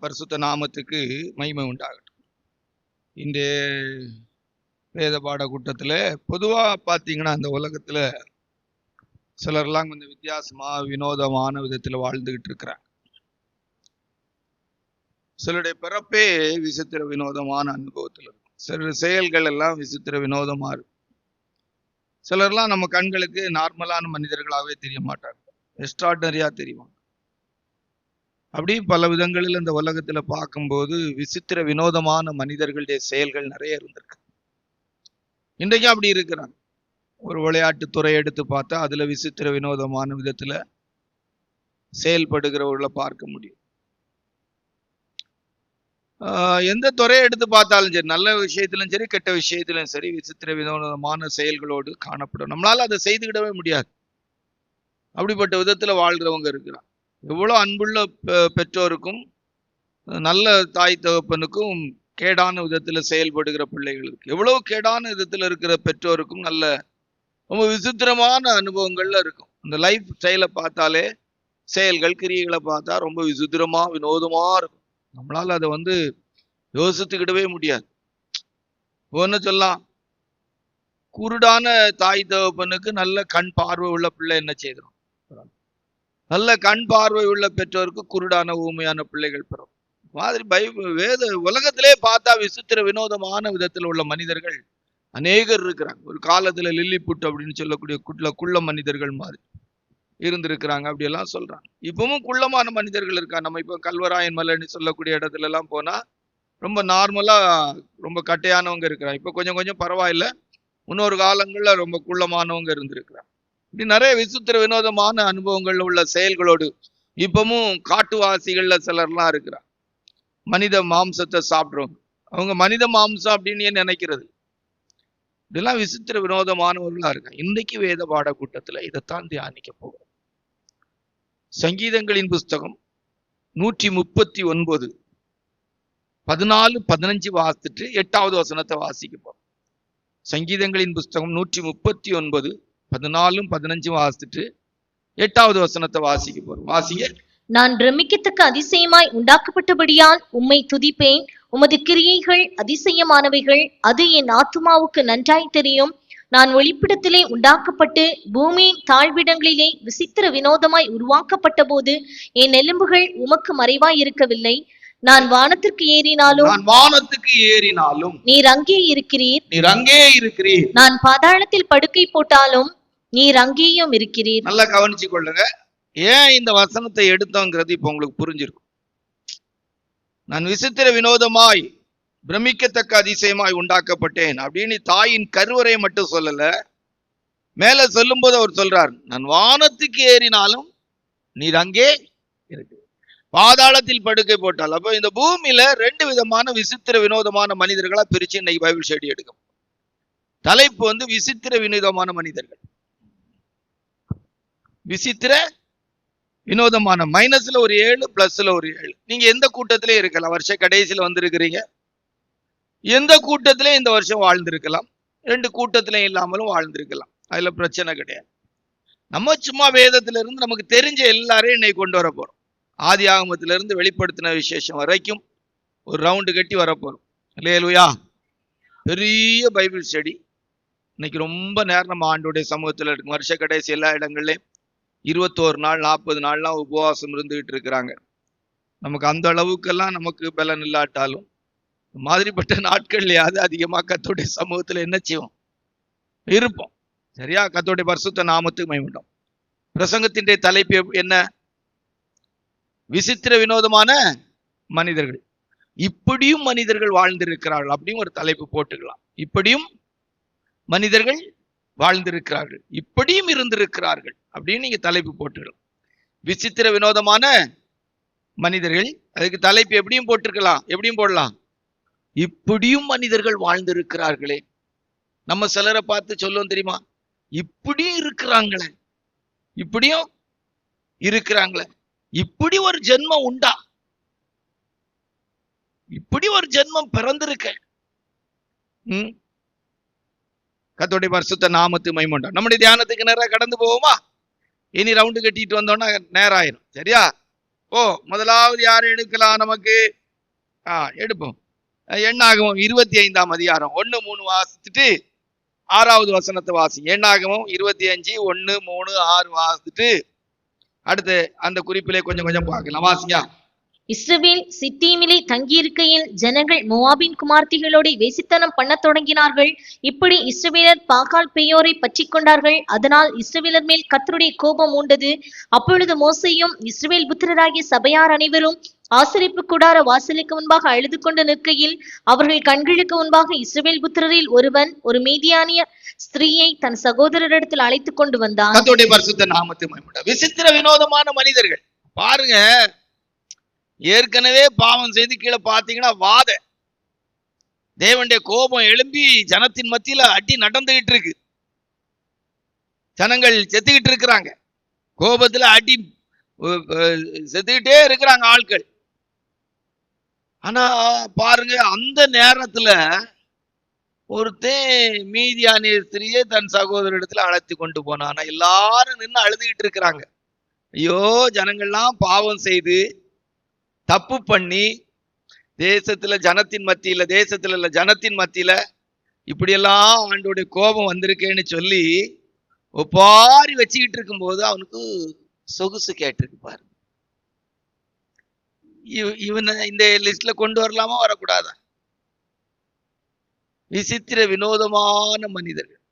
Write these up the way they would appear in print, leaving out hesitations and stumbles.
பரிசுத்த நாமத்துக்கு மகிமை உண்டாகட்டும். இந்த வேத பாட கூட்டத்துல பொதுவா பாத்தீங்கன்னா அந்த உலகத்துல சிலர்லாம் கொஞ்சம் வித்தியாசமா வினோதமான விதத்துல வாழ்ந்துகிட்டு இருக்கிறாங்க. சிலருடைய பிறப்பே விசித்திர வினோதமான அனுபவத்துல இருக்கும். சில செயல்கள் எல்லாம் விசித்திர வினோதமா இருக்கும். சிலர்லாம் நம்ம கண்களுக்கு நார்மலான மனிதர்களாகவே தெரிய மாட்டாங்க, எக்ஸ்ட்ராடனரியா தெரியும். அப்படி பல விதங்களில் இந்த உலகத்துல பார்க்கும்போது விசித்திர வினோதமான மனிதர்களுடைய செயல்கள் நிறைய இருந்திருக்கு. இன்றைக்கும் அப்படி இருக்கிறாங்க. ஒரு விளையாட்டு துறை எடுத்து பார்த்தா அதுல விசித்திர வினோதமான விதத்துல செயல்படுகிறவர்களை பார்க்க முடியும். எந்த துறையை எடுத்து பார்த்தாலும் சரி, நல்ல விஷயத்திலும் சரி கெட்ட விஷயத்திலும் சரி, விசித்திர வினோதமான செயல்களோடு காணப்படும். நம்மளால அதை செய்துக்கிடவே முடியாது. அப்படிப்பட்ட விதத்துல வாழ்கிறவங்க இருக்கிறாங்க. எவ்வளவு அன்புள்ள பெற்றோருக்கும் நல்ல தாய் தகப்பனுக்கும் கேடான விதத்துல செயல்படுகிற பிள்ளைகளுக்கு, எவ்வளவு கேடான விதத்துல இருக்கிற பெற்றோருக்கும் நல்ல ரொம்ப விசித்திரமான அனுபவங்கள்ல இருக்கும். அந்த லைஃப் ஸ்டைலை பார்த்தாலே, செயல்கள் கிரியைகளை பார்த்தா ரொம்ப விசித்திரமா வினோதமா இருக்கும். நம்மளால அதை யோசித்துக்கிடவே முடியாது. ஒன்னு சொல்லலாம், குருடான தாய் தகப்பனுக்கு நல்ல கண் பார்வை உள்ள பிள்ளை என்ன செய்கிறோம்? நல்ல கண் பார்வை உள்ள பெற்றோருக்கு குருடான ஊமையான பிள்ளைகள் பெறும் மாதிரி வேத உலகத்திலே பார்த்தா விசித்திர வினோதமான விதத்தில் உள்ள மனிதர்கள் அநேகர் இருக்கிறாங்க. ஒரு காலத்துல லில்லிபுட் அப்படின்னு சொல்லக்கூடிய குள்ள மனிதர்கள் மாதிரி இருந்திருக்கிறாங்க, அப்படியெல்லாம் சொல்றாங்க. இப்பவும் குள்ளமான மனிதர்கள் இருக்கா. நம்ம இப்போ கல்வராயன் மலைன்னு சொல்லக்கூடிய இடத்துல எல்லாம் போனா ரொம்ப நார்மலா ரொம்ப கட்டையானவங்க இருக்கிறாங்க. இப்போ கொஞ்சம் கொஞ்சம் பரவாயில்ல. முன்னொரு காலங்கள்ல ரொம்ப குள்ளமானவங்க இருந்திருக்கிறாங்க. இப்படி நிறைய விசித்திர வினோதமான அனுபவங்கள்ல உள்ள செயல்களோடு இப்பவும் காட்டுவாசிகள்ல சிலர்லாம் இருக்கிறாங்க. மனித மாம்சத்தை சாப்பிடுறவங்க, அவங்க மனித மாம்சம் அப்படின்னு நினைக்கிறது. இதெல்லாம் விசித்திர வினோதமானவர்களா இருக்காங்க. இன்னைக்கு வேத பாட கூட்டத்துல இதைத்தான் தியானிக்க போகிறோம். சங்கீதங்களின் புஸ்தகம் 139 14 15 வாசித்துட்டு 8வது வசனத்தை வாசிக்க போறோம். சங்கீதங்களின் புஸ்தகம் 139 14 15 வாசித்துட்டு 8வது வசனத்தை வாசிக்க போறோம். வாசிங்க. நான் பிரமிக்கத்தக்க அதிசயமாய் உண்டாக்கப்பட்டபடியால் உம்மை துதிப்பேன். உமது கிரியைகள் அதிசயமானவைகள், அது என் ஆத்துமாவுக்கு நன்றாய் தெரியும். நான் ஒளிப்பிடத்திலே உண்டாக்கப்பட்டு பூமியின் தாழ்விடங்களிலே விசித்திர வினோதமாய் உருவாக்கப்பட்ட போது என் எலும்புகள் உமக்கு மறைவாய் இருக்கவில்லை. நான் வானத்திற்கு ஏறினாலும் நீர் அங்கே இருக்கிறீர். நான் பாதாளத்தில் படுக்கை போட்டாலும் நீர் அங்கேயும் இருக்கிறீர். நல்லா கவனிச்சு கொள்ளுங்க. ஏன் இந்த வசனத்தை எடுத்தோங்கிறது இப்ப உங்களுக்கு புரிஞ்சிருக்கும். நான் விசித்திர வினோதமாய் பிரமிக்கத்தக்க அதிசயமாய் உண்டாக்கப்பட்டேன் அப்படின்னு தாயின் கருவறை மட்டும் சொல்லல, மேல சொல்லும் போது அவர் சொல்றார், நான் வானத்துக்கு ஏறினாலும் நீர் அங்கே இருக்கு, பாதாளத்தில் படுக்கை போட்டால். அப்போ இந்த பூமியில 2 விதமான விசித்திர வினோதமான மனிதர்களா பிரிச்சு இன்னைக்கு பைபிள் ஸ்டடி எடுக்கும். தலைப்பு விசித்திர வினோதமான மனிதர்கள். விசித்திர வினோதமான, மைனஸ்ல ஒரு 7 பிளஸ்ல ஒரு 7. நீங்க எந்த கூட்டத்திலே இருக்கலாம். வருஷ கடைசியில வந்திருக்கிறீங்க, எந்த கூட்டத்திலே இந்த வருஷம் வாழ்ந்திருக்கலாம், 2 கூட்டத்திலையும் இல்லாமலும் வாழ்ந்திருக்கலாம். அதுல பிரச்சனை கிடையாது. நம்ம சும்மா வேதத்துல இருந்து நமக்கு தெரிஞ்ச எல்லாரையும் இன்னைக்கு கொண்டு வர போறோம். ஆதி ஆகமத்தில இருந்து வெளிப்படுத்தின விசேஷம் வரைக்கும் ஒரு ரவுண்டு கட்டி வரப்போறோம். அல்லேலூயா. பெரிய பைபிள் ஸ்டடி. இன்னைக்கு ரொம்ப நேரம் நம்ம ஆண்டோடைய சமூகத்துல இருக்கு. வருஷ கடைசி எல்லா இடங்கள்லயும் 21 நாள் 40 நாள்லாம் உபவாசம் இருந்துகிட்டு இருக்கிறாங்க. நமக்கு அந்த அளவுக்கெல்லாம் நமக்கு பலன் இல்லாட்டாலும் மாதிரிப்பட்ட நாட்கள்லயாவது அதிகமா கர்த்தருடைய சமூகத்துல என்ன செய்வோம்? இருப்போம். சரியா? கர்த்தருடைய பரிசுத்த நாமத்துக்கு மகிமை உண்டாம். பிரசங்கத்தின் தலைப்பு என்ன? விசித்திர வினோதமான மனிதர்கள். இப்படியும் மனிதர்கள் வாழ்ந்திருக்கிறார்கள் அப்படின்னு ஒரு தலைப்பு போட்டுக்கலாம். இப்படியும் மனிதர்கள் வாழ்ந்திருக்கிறார்கள், இப்படியும் இருந்திருக்கிறார்கள் அப்படின்னு நீங்க தலைப்பு போட்டுக்கலாம். விசித்திர வினோதமான மனிதர்கள், அதுக்கு தலைப்பு எப்படியும் போட்டிருக்கலாம். எப்படியும் போடலாம், இப்படியும் மனிதர்கள் வாழ்ந்திருக்கிறார்களே. நம்ம சிலரை பார்த்து சொல்லுவோம் தெரியுமா, இப்படியும் இருக்கிறாங்களே, இப்படியும் இருக்கிறாங்களே. இப்படி ஒரு ஜென்மம் உண்டா? இப்படி ஒரு ஜென்மம் பிறந்திருக்க. கர்த்தருடைய பரிசுத்த நாமத்துக்கு மகிமை உண்டாம். நம்முடைய தியானத்துக்கு நேரம் கடந்து போவோமா? இனி ரவுண்டு கட்டிட்டு வந்தோம்னா நேரம் ஆயிரும். சரியா? முதலாவது யார் எடுக்கலாம் நமக்கு? எடுப்போம். எண்ணாகமம் 25ஆம் அதிகாரம் 1-3 வாசிச்சுட்டு 6வது வசனத்தை வாசி. எண்ணாகமம் 25 1 3 6 வாசிச்சுட்டு அடுத்து அந்த குறிப்பிலே கொஞ்சம் கொஞ்சம் பார்க்கலாம். வாசியா. இஸ்ரவேல் சித்தீமிலே தங்கியிருக்கையில் ஜனங்கள் மோவாபின் குமார்த்திகளோடு வேசித்தனம் பண்ணத் தொடங்கினார்கள். இப்படி இஸ்ரவேலர் பாகால் பேயோரை பற்றி கொண்டார்கள். அதனால் இஸ்ரவேலர் மேல் கர்த்தருடைய கோபம் உண்டது. அப்பொழுது மோசேயும் இஸ்ரவேல் புத்திரராகிய சபையார் அனைவரும் ஆசரிப்பு கூடார வாசலுக்கு முன்பாக அழுது கொண்டு நிற்கையில் அவர்கள் கண்களுக்கு முன்பாக இஸ்ரவேல் புத்திரரில் ஒருவன் ஒரு மீதியானிய ஸ்திரீயை தன் சகோதரரிடத்தில் அழைத்துக் கொண்டு வந்தான். கர்த்தருடைய பரிசுத்த நாமத்தை மகிமைப்படுத்த. விசித்திர வினோதமான மனிதர்கள் பாருங்க. ஏற்கனவே பாவம் செய்து கீழே பார்த்தீங்கன்னா வாத தேவனுடைய கோபம் எழும்பி ஜனத்தின் மத்தியில அடி நடந்துகிட்டு இருக்கு. ஜனங்கள் செத்துக்கிட்டு இருக்கிறாங்க. கோபத்துல அடி செத்துக்கிட்டே இருக்கிறாங்க ஆட்கள். ஆனா பாருங்க, அந்த நேரத்துல ஒருத்தன் மீதியானிய ஸ்திரியை தன் சகோதரிடத்துல அழைத்து கொண்டு போனான். எல்லாரும் நின்று அழுதுகிட்டு இருக்கிறாங்க. ஐயோ, ஜனங்கள்லாம் பாவம் செய்து தப்பு பண்ணி தேசத்துல ஜனத்தின் மத்தியில இப்படியெல்லாம் ஆண்டோடைய கோபம் வந்திருக்கேன்னு சொல்லி ஒப்பாரி வச்சுக்கிட்டு இருக்கும்போது அவனுக்கு சொகுசு கேட்டிருக்கு பாரு. இவனை இந்த லிஸ்ட்ல கொண்டு வரலாமா வரக்கூடாதா? விசித்திர வினோதமான மனிதர்கள்.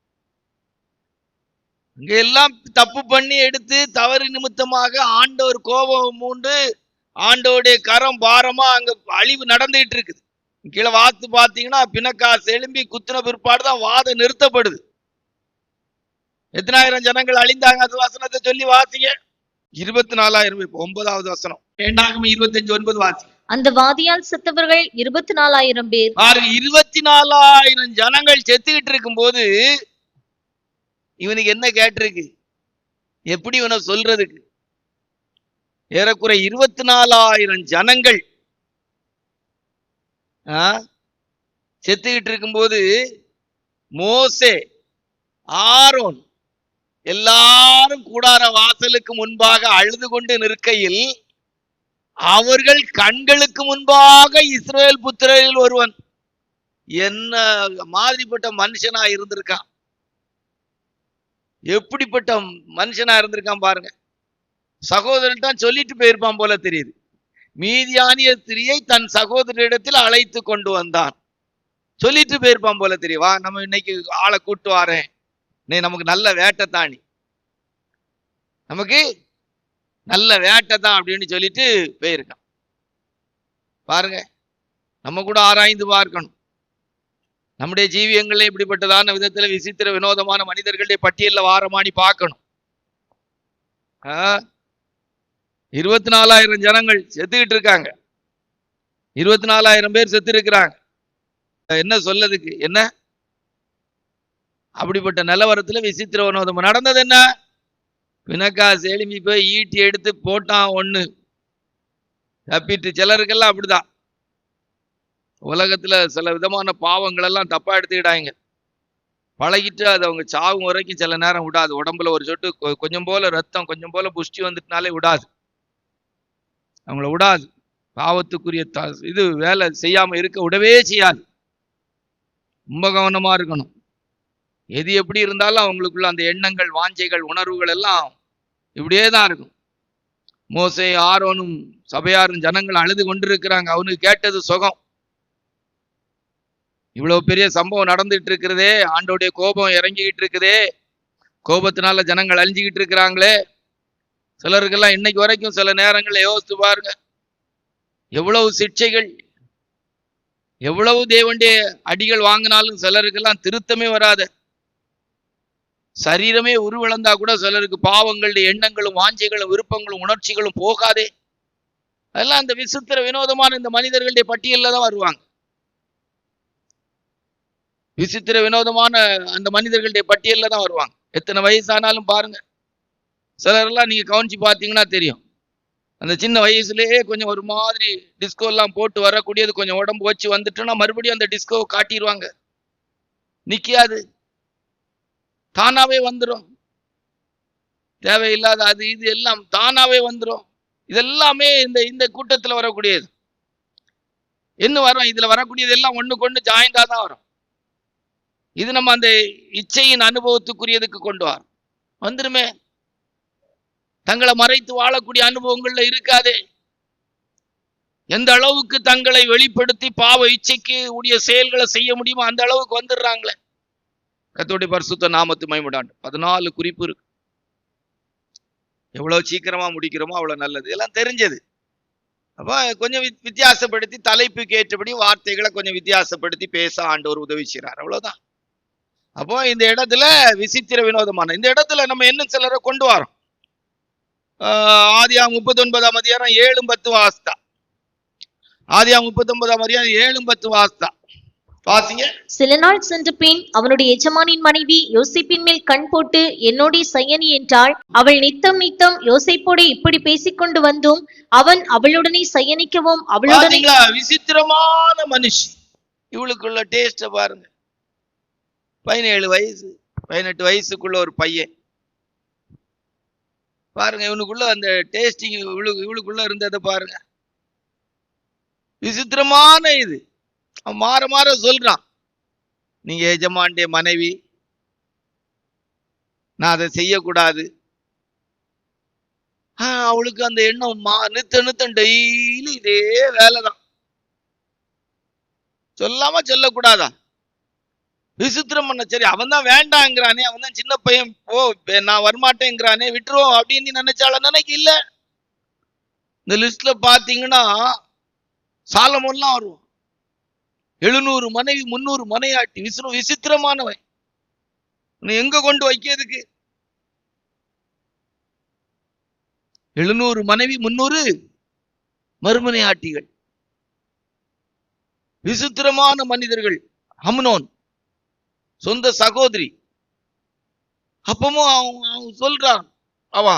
அங்க எல்லாம் தப்பு பண்ணி எடுத்து தவறு நிமித்தமாக ஆண்டவர் கோபம் மூண்டு ஆண்டோடைய கரம் பாரமா அங்க அழிவு நடந்துகிட்டு இருக்குது. கீழே வாத்து பாத்தீங்கன்னா பிணக்காசு எழும்பி குத்துன பிற்பாடுதான் வாதம் நிறுத்தப்படுது. எத்தனாயிரம் ஜனங்கள் அழிந்தாங்க? அது வசனத்தை சொல்லி வாசிங்க. 24,000. 9வது வசனம். 25:9 வாசி. அந்த வாதியால் செத்தவர்கள் 24,000 பேர். 24,000 ஜனங்கள் செத்துக்கிட்டு இருக்கும் போது இவனுக்கு என்ன கேட்டிருக்கு? எப்படி இவனை சொல்றதுக்கு? ஏறக்குறை 24,000 ஜனங்கள் செத்துக்கிட்டு இருக்கும்போது மோசே, ஆரோன் எல்லாரும் கூடார வாசலுக்கு முன்பாக அழுது கொண்டு நிற்கையில் அவர்கள் கண்களுக்கு முன்பாக இஸ்ரவேல் புத்திரரில் ஒருவன். என்ன மாதிரிப்பட்ட மனுஷனா இருந்திருக்கான், எப்படிப்பட்ட மனுஷனா இருந்திருக்கான் பாருங்க. சகோதரன் தான் சொல்லிட்டு போயிருப்பான் போல தெரியுது. மீதியானிய ஸ்திரியை தன் சகோதரிடத்தில் அழைத்து கொண்டு வந்தான். சொல்லிட்டு போயிருப்பான் போல தெரியும். வா, நம்ம இன்னைக்கு ஆளை கூட்டு வாரேன், நீ நமக்கு நல்ல வேட்டை தாணி, நமக்கு நல்ல வேட்டை தான் அப்படின்னு சொல்லிட்டு போயிருக்கான் பாருங்க. நம்ம கூட ஆராய்ந்து பார்க்கணும். நம்முடைய ஜீவியங்களே இப்படிப்பட்டதான விதத்துல விசித்திர வினோதமான மனிதர்களுடைய பட்டியலில் வாரமானி பார்க்கணும். 24,000 ஜனங்கள் செத்துக்கிட்டு இருக்காங்க. 24,000 பேர் செத்து இருக்கிறாங்க. என்ன சொல்லதுக்கு? என்ன அப்படிப்பட்ட நிலவரத்துல விசித்திர வினோதம் நடந்தது? என்ன? பிணக்காசு எழுப்பி போய் ஈட்டி எடுத்து போட்டான் ஒண்ணு, தப்பிட்டு. சிலருக்கெல்லாம் அப்படிதான். உலகத்துல சில விதமான பாவங்கள் எல்லாம் தப்பா எடுத்துக்கிட்டாங்க. பழகிட்டு அது அவங்க சாவும் வரைக்கும் சில நேரம் விடாது. உடம்புல ஒரு சொட்டு கொஞ்சம் போல ரத்தம், கொஞ்சம் போல புஷ்டி வந்துட்டுனாலே விடாது, அவங்கள விடாது. பாவத்துக்குரிய இது வேலை செய்யாம இருக்க விடவே செய்யாது. ரொம்ப கவனமா இருக்கணும். எது எப்படி இருந்தாலும் அவங்களுக்குள்ள அந்த எண்ணங்கள், வாஞ்சைகள், உணர்வுகள் எல்லாம் இப்படியே தான் இருக்கும். மோசே, ஆரோனும் சபையாரும் ஜனங்கள் அழுது கொண்டிருக்கிறாங்க. அவனுக்கு கேட்டது சுகம். இவ்வளவு பெரிய சம்பவம் நடந்துட்டு இருக்கிறதே, ஆண்டோடைய கோபம் இறங்கிக்கிட்டு இருக்குதே, கோபத்தினால ஜனங்கள் அழிஞ்சுக்கிட்டு இருக்கிறாங்களே. சிலருக்கெல்லாம் இன்னைக்கு வரைக்கும் சில நேரங்கள்ல யோசித்து பாருங்க, எவ்வளவு சிக்ஷைகள், எவ்வளவு தேவனுடைய அடிகள் வாங்கினாலும் சிலருக்கெல்லாம் திருத்தமே வராத, சரீரமே உருவிழந்தா கூட சிலருக்கு பாவங்களுடைய எண்ணங்களும் வாஞ்சைகளும் விருப்பங்களும் உணர்ச்சிகளும் போகாதே. அதெல்லாம் அந்த விசித்திர வினோதமான இந்த மனிதர்களுடைய பட்டியல்ல தான் வருவாங்க. விசித்திர வினோதமான அந்த மனிதர்களுடைய பட்டியல்ல தான் வருவாங்க. எத்தனை வயசானாலும் பாருங்க, சிலரெல்லாம் நீங்க கவனிச்சு பார்த்தீங்கன்னா தெரியும். அந்த சின்ன வயசுலயே கொஞ்சம் ஒரு மாதிரி டிஸ்கோ எல்லாம் போட்டு வரக்கூடியது கொஞ்சம் உடம்பு வச்சு வந்துட்டுன்னா மறுபடியும் அந்த டிஸ்கோவை காட்டிடுவாங்க. நிக்காது, தானாவே வந்துடும். தேவையில்லாத அது இது எல்லாம் தானாவே வந்துடும். இதெல்லாமே இந்த கூட்டத்துல வரக்கூடியது. என்ன வரும்? இதுல வரக்கூடியது எல்லாம் ஒண்ணுக்கு ஒண்ணு ஜாயிண்டா தான் வரும். இது நம்ம அந்த இச்சையின் அனுபவத்துக்குரியதுக்கு கொண்டு வரோம். வந்துருமே. தங்களை மறைத்து வாழக்கூடிய அனுபவங்கள்ல இருக்காதே. எந்த அளவுக்கு தங்களை வெளிப்படுத்தி பாவ இச்சைக்கு உடைய செயல்களை செய்ய முடியுமோ அந்த அளவுக்கு வந்துடுறாங்களே. கர்த்தருடைய பரிசுத்த நாமத்து மகிமையுண்டாகட்டும். 14 குறிப்பு இருக்கு. எவ்வளவு சீக்கிரமா முடிக்கிறோமோ அவ்வளவு நல்லது. எல்லாம் தெரிஞ்சது. அப்ப கொஞ்சம் வித்தியாசப்படுத்தி தலைப்புக்கு ஏற்றபடி வார்த்தைகளை கொஞ்சம் வித்தியாசப்படுத்தி பேச ஆண்டவர் உதவி செய்றார். அவ்வளவுதான். அப்போ இந்த இடத்துல விசித்திர வினோதமான இந்த இடத்துல நம்ம என்ன சிலரை கொண்டு வரோம். ஆதியாகமம் 39ஆம் அதிகாரம் 7-10 வாஸ்தா. ஆதியாகமம் 39ஆம் அதிகாரம் 7-10 வாஸ்தா. வாசிங்க. சில நாள் சென்ற பின் அவனுடைய எஜமானின் மனைவி யோசேப்பின் மேல் கண் போட்டு என்னோடே சயனி என்றாள். அவள் நித்தம் நித்தம் யோசேப்போடு இப்படி பேசிக்கொண்டு வந்தும் அவன் அவளுடனே சயனிக்கவும் அவளுடனே. விசித்திரமான மனுஷி. இவளுக்குள்ள டேஸ்ட பாருங்க. 17 வயசு 18 வயசுக்குள்ள ஒரு பையன் பாருங்க. இவனுக்குள்ள அந்த டேஸ்டிங் இவளுக்குள்ள இருந்ததை பாருங்க. விசித்திரமான இது. அவன் மாற மாற சொல்றான், நீங்க எஜமானுடைய மனைவி, நான் அதை செய்யக்கூடாது. அவளுக்கு அந்த எண்ணம் நித்தம் டெய்லி இதே வேலைதான். சொல்லாம சொல்லக்கூடாதா? விசித்திரம் பண்ண. சரி, அவன் தான் வேண்டாங்கிறானே, அவன் தான் சின்ன பையன், நான் வரமாட்டேங்கிறானே, விட்டுருவோம் அப்படின்னு நினைச்சால நினைக்க இல்ல. இந்த லிஸ்ட்ல பாத்தீங்கன்னா சாலமோன்லாம் வருவான். 700 மனைவி 300 மனையாட்டி. விசித்திரமானவன். எங்க கொண்டு வைக்கிறதுக்கு? 700 மனைவி 300 மறுமனையாட்டிகள். விசித்திரமான மனிதர்கள். அம்னோன் சொந்த சகோதரி. அப்பமும் அவன் சொல்றான், அவா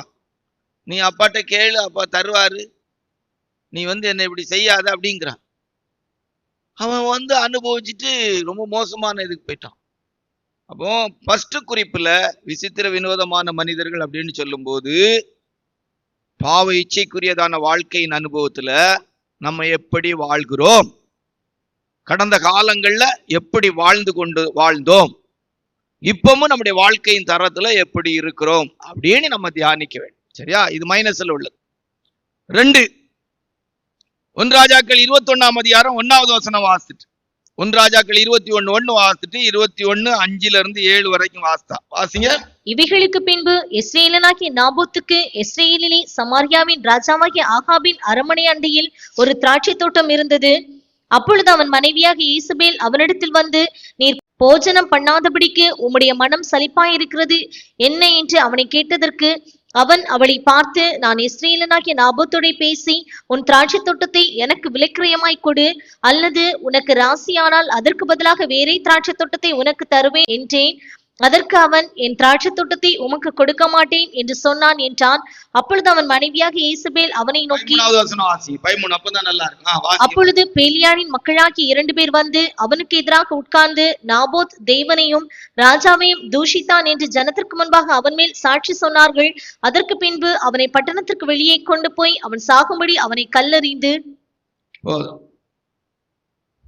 நீ அப்பாட்ட கேளு, அப்பா தருவாரு, நீ என்னை இப்படி செய்யாத அப்படிங்கிறான். அவன் அனுபவிச்சுட்டு ரொம்ப மோசமான இதுக்கு போயிட்டான். அப்போ ஃபர்ஸ்ட் குறிப்புல விசித்திர வினோதமான மனிதர்கள் அப்படின்னு சொல்லும் போது பாவ இச்சைக்குரியதான வாழ்க்கையின் அனுபவத்துல நம்ம எப்படி வாழ்கிறோம், கடந்த காலங்கள்ல எப்படி வாழ்ந்தோம், இப்பவும் நம்முடைய வாழ்க்கையின் தரத்துல எப்படி இருக்கிறோம் அப்படின்னு நம்ம தியானிக்க வேண்டும். சரியா? இது மைனஸ்ல உள்ளது. 2 1 ராஜாக்கள் 21ஆம் அதிகாரம் 1வது வசனம் வாசிட்டு, 1 ராஜாக்கள் 21:1 வாசிட்டு 21:5-7 வரைக்கும் வாசிங்க. இவைகளுக்கு பின்பு இஸ்ரேலனாகிய நாபோத்துக்கு இஸ்ரேலிலே சமாரியாவின் ராஜாவாகிய ஆகாபின் அரமனை அண்டையில் ஒரு திராட்சை தோட்டம் இருந்தது. அப்பொழுது அவன் மனைவியாகிய ஈசபேல் அவனிடத்தில் வந்து, நீர் போஜனம் பண்ணாதபடிக்கு உம்முடைய மனம் சலிப்பாயிருக்கிறது என்ன என்று அவனை கேட்டதற்கு அவன் அவளை பார்த்து, நான் இஸ்ரேலனாகிய நாபோத்தோடே பேசி உன் திராட்சை தோட்டத்தை எனக்கு விலைக்கிரயமாய் கொடு, அல்லது உனக்கு ராசியானால் அதற்கு பதிலாக வேறே திராட்சை தோட்டத்தை உனக்கு தருவேன் என்றேன். அதற்கு அவன், என் திராட்சை தோட்டத்தை உமக்கு கொடுக்க மாட்டேன் என்று சொன்னான் என்றான். அப்பொழுது அவன் மனைவியாக ஈசபேல் அவனை நோக்கி, அப்பொழுது பேலியாளின் மக்களாகிய 2 பேர் வந்து அவனுக்கு எதிராக உட்கார்ந்து, நாபோத் தேவனையும் ராஜாவையும் தூஷித்தான் என்று ஜனத்திற்கு முன்பாக அவன் மேல் சாட்சி சொன்னார்கள். அதற்கு பின்பு அவனை பட்டணத்திற்கு வெளியே கொண்டு போய் அவன் சாகும்படி அவனை கல்லறிந்து.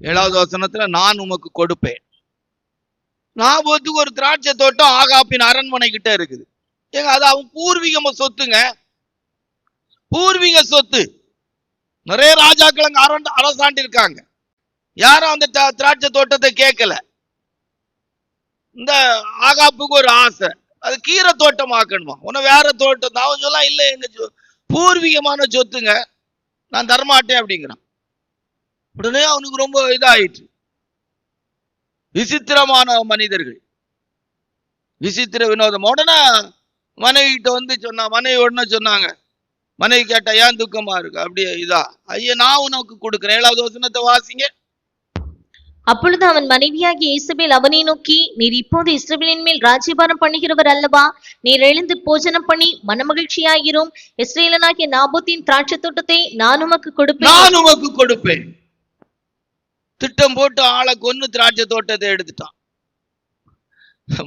7வது வசனத்துல நான் உமக்கு கொடுப்பேன். நாபோத்துக்கு ஒரு திராட்சை தோட்டம் ஆகாப்பின் அரண்மனை கிட்ட இருக்குது. ஏங்க, அது அவன் பூர்வீக சொத்துங்க. பூர்வீக சொத்து. நிறைய ராஜாக்கள் அங்க அரசாண்டு இருக்காங்க. யாரும் அந்த திராட்சை தோட்டத்தை கேட்கல. இந்த ஆகாப்புக்கு ஒரு ஆசை, அது கீரை தோட்டம் ஆக்கணுமா, உன்ன வேற தோட்டம். அவன் சொல்ல, இல்ல எங்க பூர்வீகமான சொத்துங்க, நான் தரமாட்டேன் அப்படிங்கிறான். உடனே அவனுக்கு ரொம்ப இதாயிற்று. விசித்திரமான மனிதர்கள், விசித்திர வினோதம். உடனே மனைவி கிட்ட சொன்னா, மனைவி உடனே சொன்னாங்க, மனைவி கேட்டா, ஏன் துக்கமா இருக்கு? அப்படியே இதா, ஐயா நான் உனக்கு கொடுக்கிறேன். 7வது வசனத்தை வாசிங்க. அப்பொழுது அவன் மனைவியாகிய ஈசபேல் அவனை நோக்கி, நீர் இப்போது இஸ்ரவேலின் மேல் ராஜ்யபாரம் பண்ணுகிறவர் அல்லவா? நீர் எழுந்து போஜனம் பண்ணி மனமகிழ்ச்சியாயிரும். இஸ்ரேலனாகிய நாபோத்தின் திராட்சை தோட்டத்தை நான் உமக்கு கொடுப்பேன். திட்டம் போட்டு ஆளை கொன்னு திராட்சை தோட்டத்தை எடுத்துட்டான்.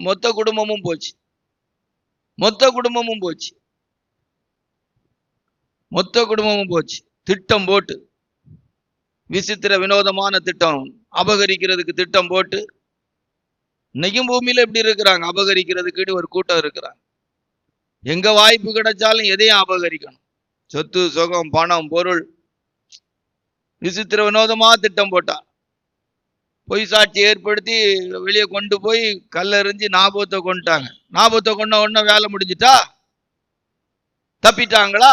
மொத்த குடும்பமும் போச்சு. மொத்த குடும்பமும் போச்சு. திட்டம் போட்டு, விசித்திர வினோதமான திட்டம், அபகரிக்கிறதுக்கு திட்டம் போட்டு. இன்னைக்கும் பூமியில எப்படி இருக்கிறாங்க, அபகரிக்கிறதுக்கு ஒரு கூட்டம் இருக்கிறாங்க. எங்க வாய்ப்பு கிடைச்சாலும் எதையும் அபகரிக்கணும். சொத்து சுகம் பணம் பொருள். விசித்திர வினோதமா திட்டம் போட்டா, பொய் சாட்சி ஏற்படுத்தி வெளியே கொண்டு போய் கல்லெறிஞ்சு நாபத்தை கொண்டுட்டாங்க. நாபத்தை கொண்ட உடனே வேலை முடிஞ்சிட்டா? தப்பிட்டாங்களா?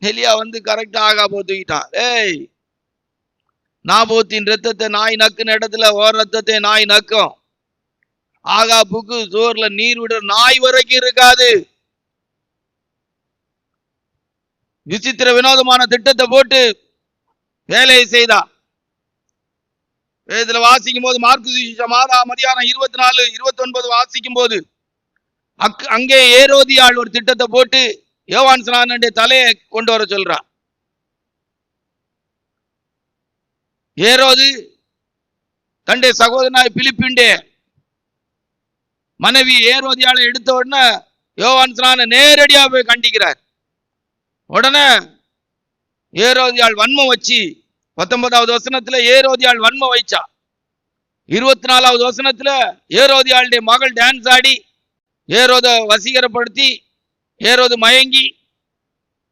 எலியா வந்து கரெக்டா ஆகாபோ தூக்கிட்டான். ஏய், நாபோத்தின் ரத்தத்தை நாய் நக்குன இடத்துல ஓர் ரத்தத்தை நாய் நக்கும். ஆகாபுக்கு சோர்ல நீர் விடுற நாய் வரைக்கும் இருக்காது. விசித்திர வினோதமான திட்டத்தை போட்டு வேலையை செய்தா. வேதத்துல வாசிக்கும் போது மார்க்கு மதியானம் 24-29 வாசிக்கும் போது அங்கே ஏரோதியாள் ஒரு திட்டத்தை போட்டு யோவான் ஸ்நானனுடைய தலையை கொண்டு வர சொல்றா. ஏரோது தன்னுடைய சகோதரனாய் பிலிப்பின்டே மனைவி ஏரோதியாளை எடுத்த உடனே யோவான் ஸ்நானன் நேரடியா போய் கண்டிக்கிறார். உடனே ஏரோதியாள் வன்மம் வச்சு 19வது வசனத்துல ஏரோதியாள் வன்மம் வைச்சா. 24வது வசனத்துல ஏரோதியாளுடைய மகள் டான்ஸ் ஆடி ஏரோத வசீகரப்படுத்தி ஏரோது மயங்கி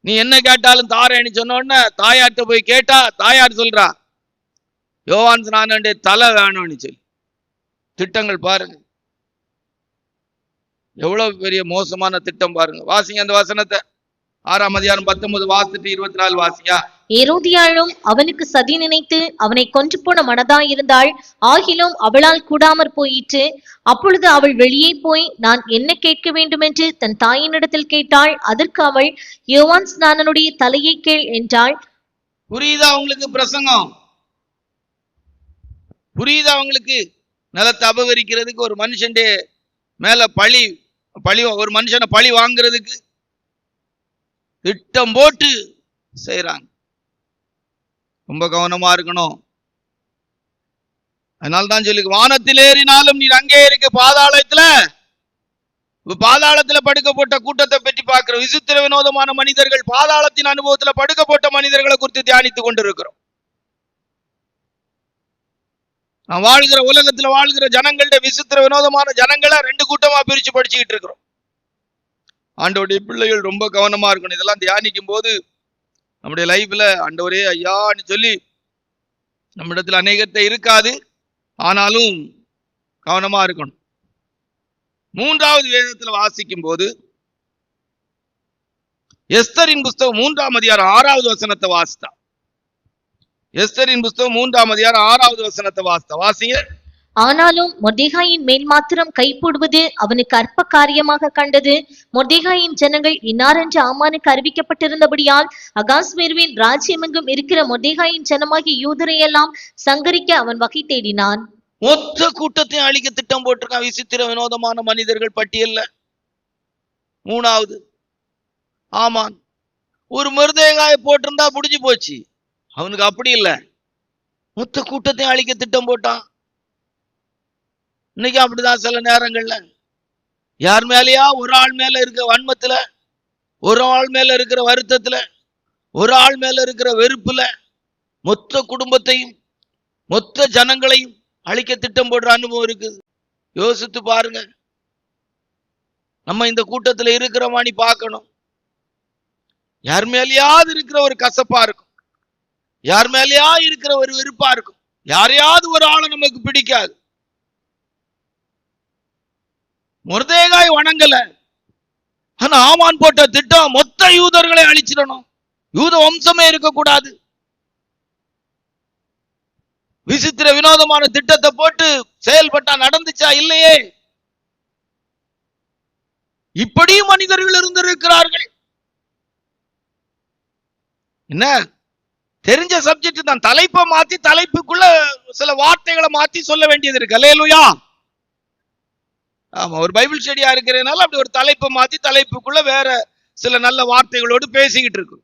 நீ என்ன கேட்டாலும் தாரேன்னு சொன்ன உடனே தாயார்கிட்ட போய் கேட்டா தாயார் சொல்றா யோவான் ஸ்நானனுடைய தலை வேணும்னு சொல்லி. திட்டங்கள் பாருங்க, எவ்வளவு பெரிய மோசமான திட்டம் பாருங்க. வாசிங்க அந்த வசனத்தை. 6ஆம் அதிகாரம் 19 வாசிட்டு 24 வாசியா. ஏரோதியாளும் அவனுக்கு சதி நினைத்து அவனை கொன்று போன மனதாயிருந்தாள். ஆகிலும் அவளால் கூடாமற் போயிற்று. அப்பொழுது அவள் வெளியே போய் நான் என்ன கேட்க வேண்டும் என்று தன் தாயினிடத்தில் கேட்டாள். அதற்கு அவள் யோவான் ஸ்நானனுடைய தலையை கேள் என்றாள். புரியுதா உங்களுக்கு பிரசங்கம்? புரியுதா உங்களுக்கு? நிலத்தை அபகரிக்கிறதுக்கு ஒரு மனுஷன் மேல பழி ஒரு மனுஷனை பழி வாங்குறதுக்கு திட்டம் போட்டு செய்யறாங்க. ரொம்ப கவனமா இருக்கணும். அதனால்தான் சொல்லி வானத்தில் ஏறினாலும் நீ அங்கே இருக்க பாதாளத்துல படுக்க போட்ட கூட்டத்தை பற்றி பார்க்கிற விசித்திர வினோதமான மனிதர்கள், பாதாளத்தின் அனுபவத்துல படுக்க போட்ட மனிதர்களை குறித்து தியானித்துக் கொண்டிருக்கிறோம். நான் வாழ்கிற உலகத்துல வாழ்கிற ஜனங்கள்ட விசித்திர வினோதமான ஜனங்களை 2 கூட்டமா பிரிச்சு படிச்சுக்கிட்டு இருக்கிறோம். ஆண்டவருடைய பிள்ளைகள் ரொம்ப கவனமா இருக்கணும். இதெல்லாம் தியானிக்கும் போது நம்முடைய லைஃப்ல ஆண்டவரே ஐயான்னு சொல்லி நம்ம இடத்துல அநேகத்தை இருக்காது, ஆனாலும் கவனமா இருக்கணும். 3வது வேதத்துல வாசிக்கும் போது எஸ்தரின் புஸ்தகம் 3ஆம் அதிகாரம் 6வது வசனத்தை வாசித்தா. எஸ்தரின் புஸ்தகம் 3ஆம் அதிகாரம் 6வது வசனத்தை வாசித்தா. வாசிங்க. ஆனாலும் மொர்தெகாயின் மேல் மாத்திரம் கை போடுவது அவனுக்கு அற்ப காரியமாக கண்டது. மொர்தெகாயின் ஜனங்கள் இன்னாரென்று ஆமானுக்கு அறிவிக்கப்பட்டிருந்தபடியால் அகாஸ்வேருவின் ராஜ்யமெங்கும் இருக்கிற மொர்தெகாயின் ஜனமாகிய யூதரையெல்லாம் சங்கரிக்க அவன் வகை தேடினான். மொத்த கூட்டத்தை அழிக்க திட்டம் போட்டிருக்கான். விசித்திர வினோதமான மனிதர்கள் பட்டியல்ல 3வது ஆமான். ஒரு மொர்தெகாயை போட்டிருந்தா முடிஞ்சு போச்சு. அவனுக்கு அப்படி இல்லை, மொத்த கூட்டத்தை அழிக்க திட்டம் போட்டான். இன்னைக்கு அப்படிதான் சில நேரங்கள்ல யார் மேலேயா ஒரு ஆள் மேல இருக்கிற வன்மத்துல, ஒரு ஆள் மேல இருக்கிற வருத்தத்துல, ஒரு ஆள் மேல இருக்கிற வெறுப்புல மொத்த குடும்பத்தையும் மொத்த ஜனங்களையும் அழிக்க திட்டம் போடுற அனுபவம் இருக்குது. யோசித்து பாருங்க. நம்ம இந்த கூட்டத்துல இருக்கிறோமான்னு பார்க்கணும். யார் மேலேயாவது இருக்கிற ஒரு கசப்பா இருக்கும், யார் மேலேயா இருக்கிற ஒரு வெறுப்பா இருக்கும், யாரையாவது ஒரு ஆளை நமக்கு பிடிக்காது. மொர்தெகாய் வணங்கல, ஆனா ஆமான் போட்ட திட்டம் மொத்த யூதர்களை அழிச்சிடணும், யூத வம்சமே இருக்கக்கூடாது. விசித்திர வினோதமான திட்டத்தை போட்டு செயல்பட்டா நடந்துச்சா? இல்லையே. இப்படியும் மனிதர்கள் இருந்திருக்கிறார்கள். என்ன தெரிஞ்ச சப்ஜெக்ட் தான், தலைப்பை மாத்தி தலைப்புக்குள்ள சில வார்த்தைகளை மாத்தி சொல்ல வேண்டியது இருக்கு. அல்லேலூயா. ஆமா, ஒரு பைபிள் ஸ்டடியா இருக்கிறதுனால அப்படி ஒரு தலைப்பை மாத்தி தலைப்புக்குள்ள வேற சில நல்ல வார்த்தைகளோடு பேசிக்கிட்டு இருக்கு.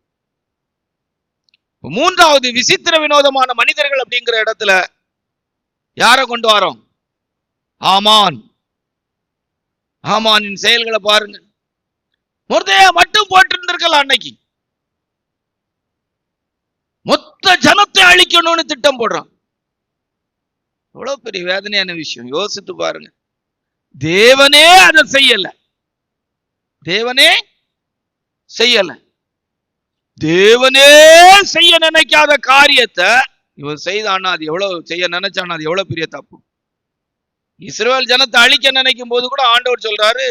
3வது விசித்திர வினோதமான மனிதர்கள் அப்படிங்கிற இடத்துல யார கொண்டு வரோம்? ஆமான். ஆமானின் செயல்களை பாருங்க. மொர்தெகாய் மட்டும் போட்டு இருந்திருக்கலாம் அன்னைக்கு. மொத்த ஜனத்தை அழிக்கணும்னு திட்டம் போடுறான். எவ்வளவு பெரிய வேதனையான விஷயம் யோசித்து பாருங்க. தேவனே அதை செய்யல, தேவனே செய்யல. தேவனே செய்ய நினைக்காத காரியத்தை இவன் செய்தான்னா அது எவ்வளவு, செய்ய நினைச்சானா அது எவ்வளவு பெரிய தப்பு. இஸ்ரவேல் ஜனத்தை அழிக்க நினைக்கும் போது கூட ஆண்டவர் சொல்றாரு,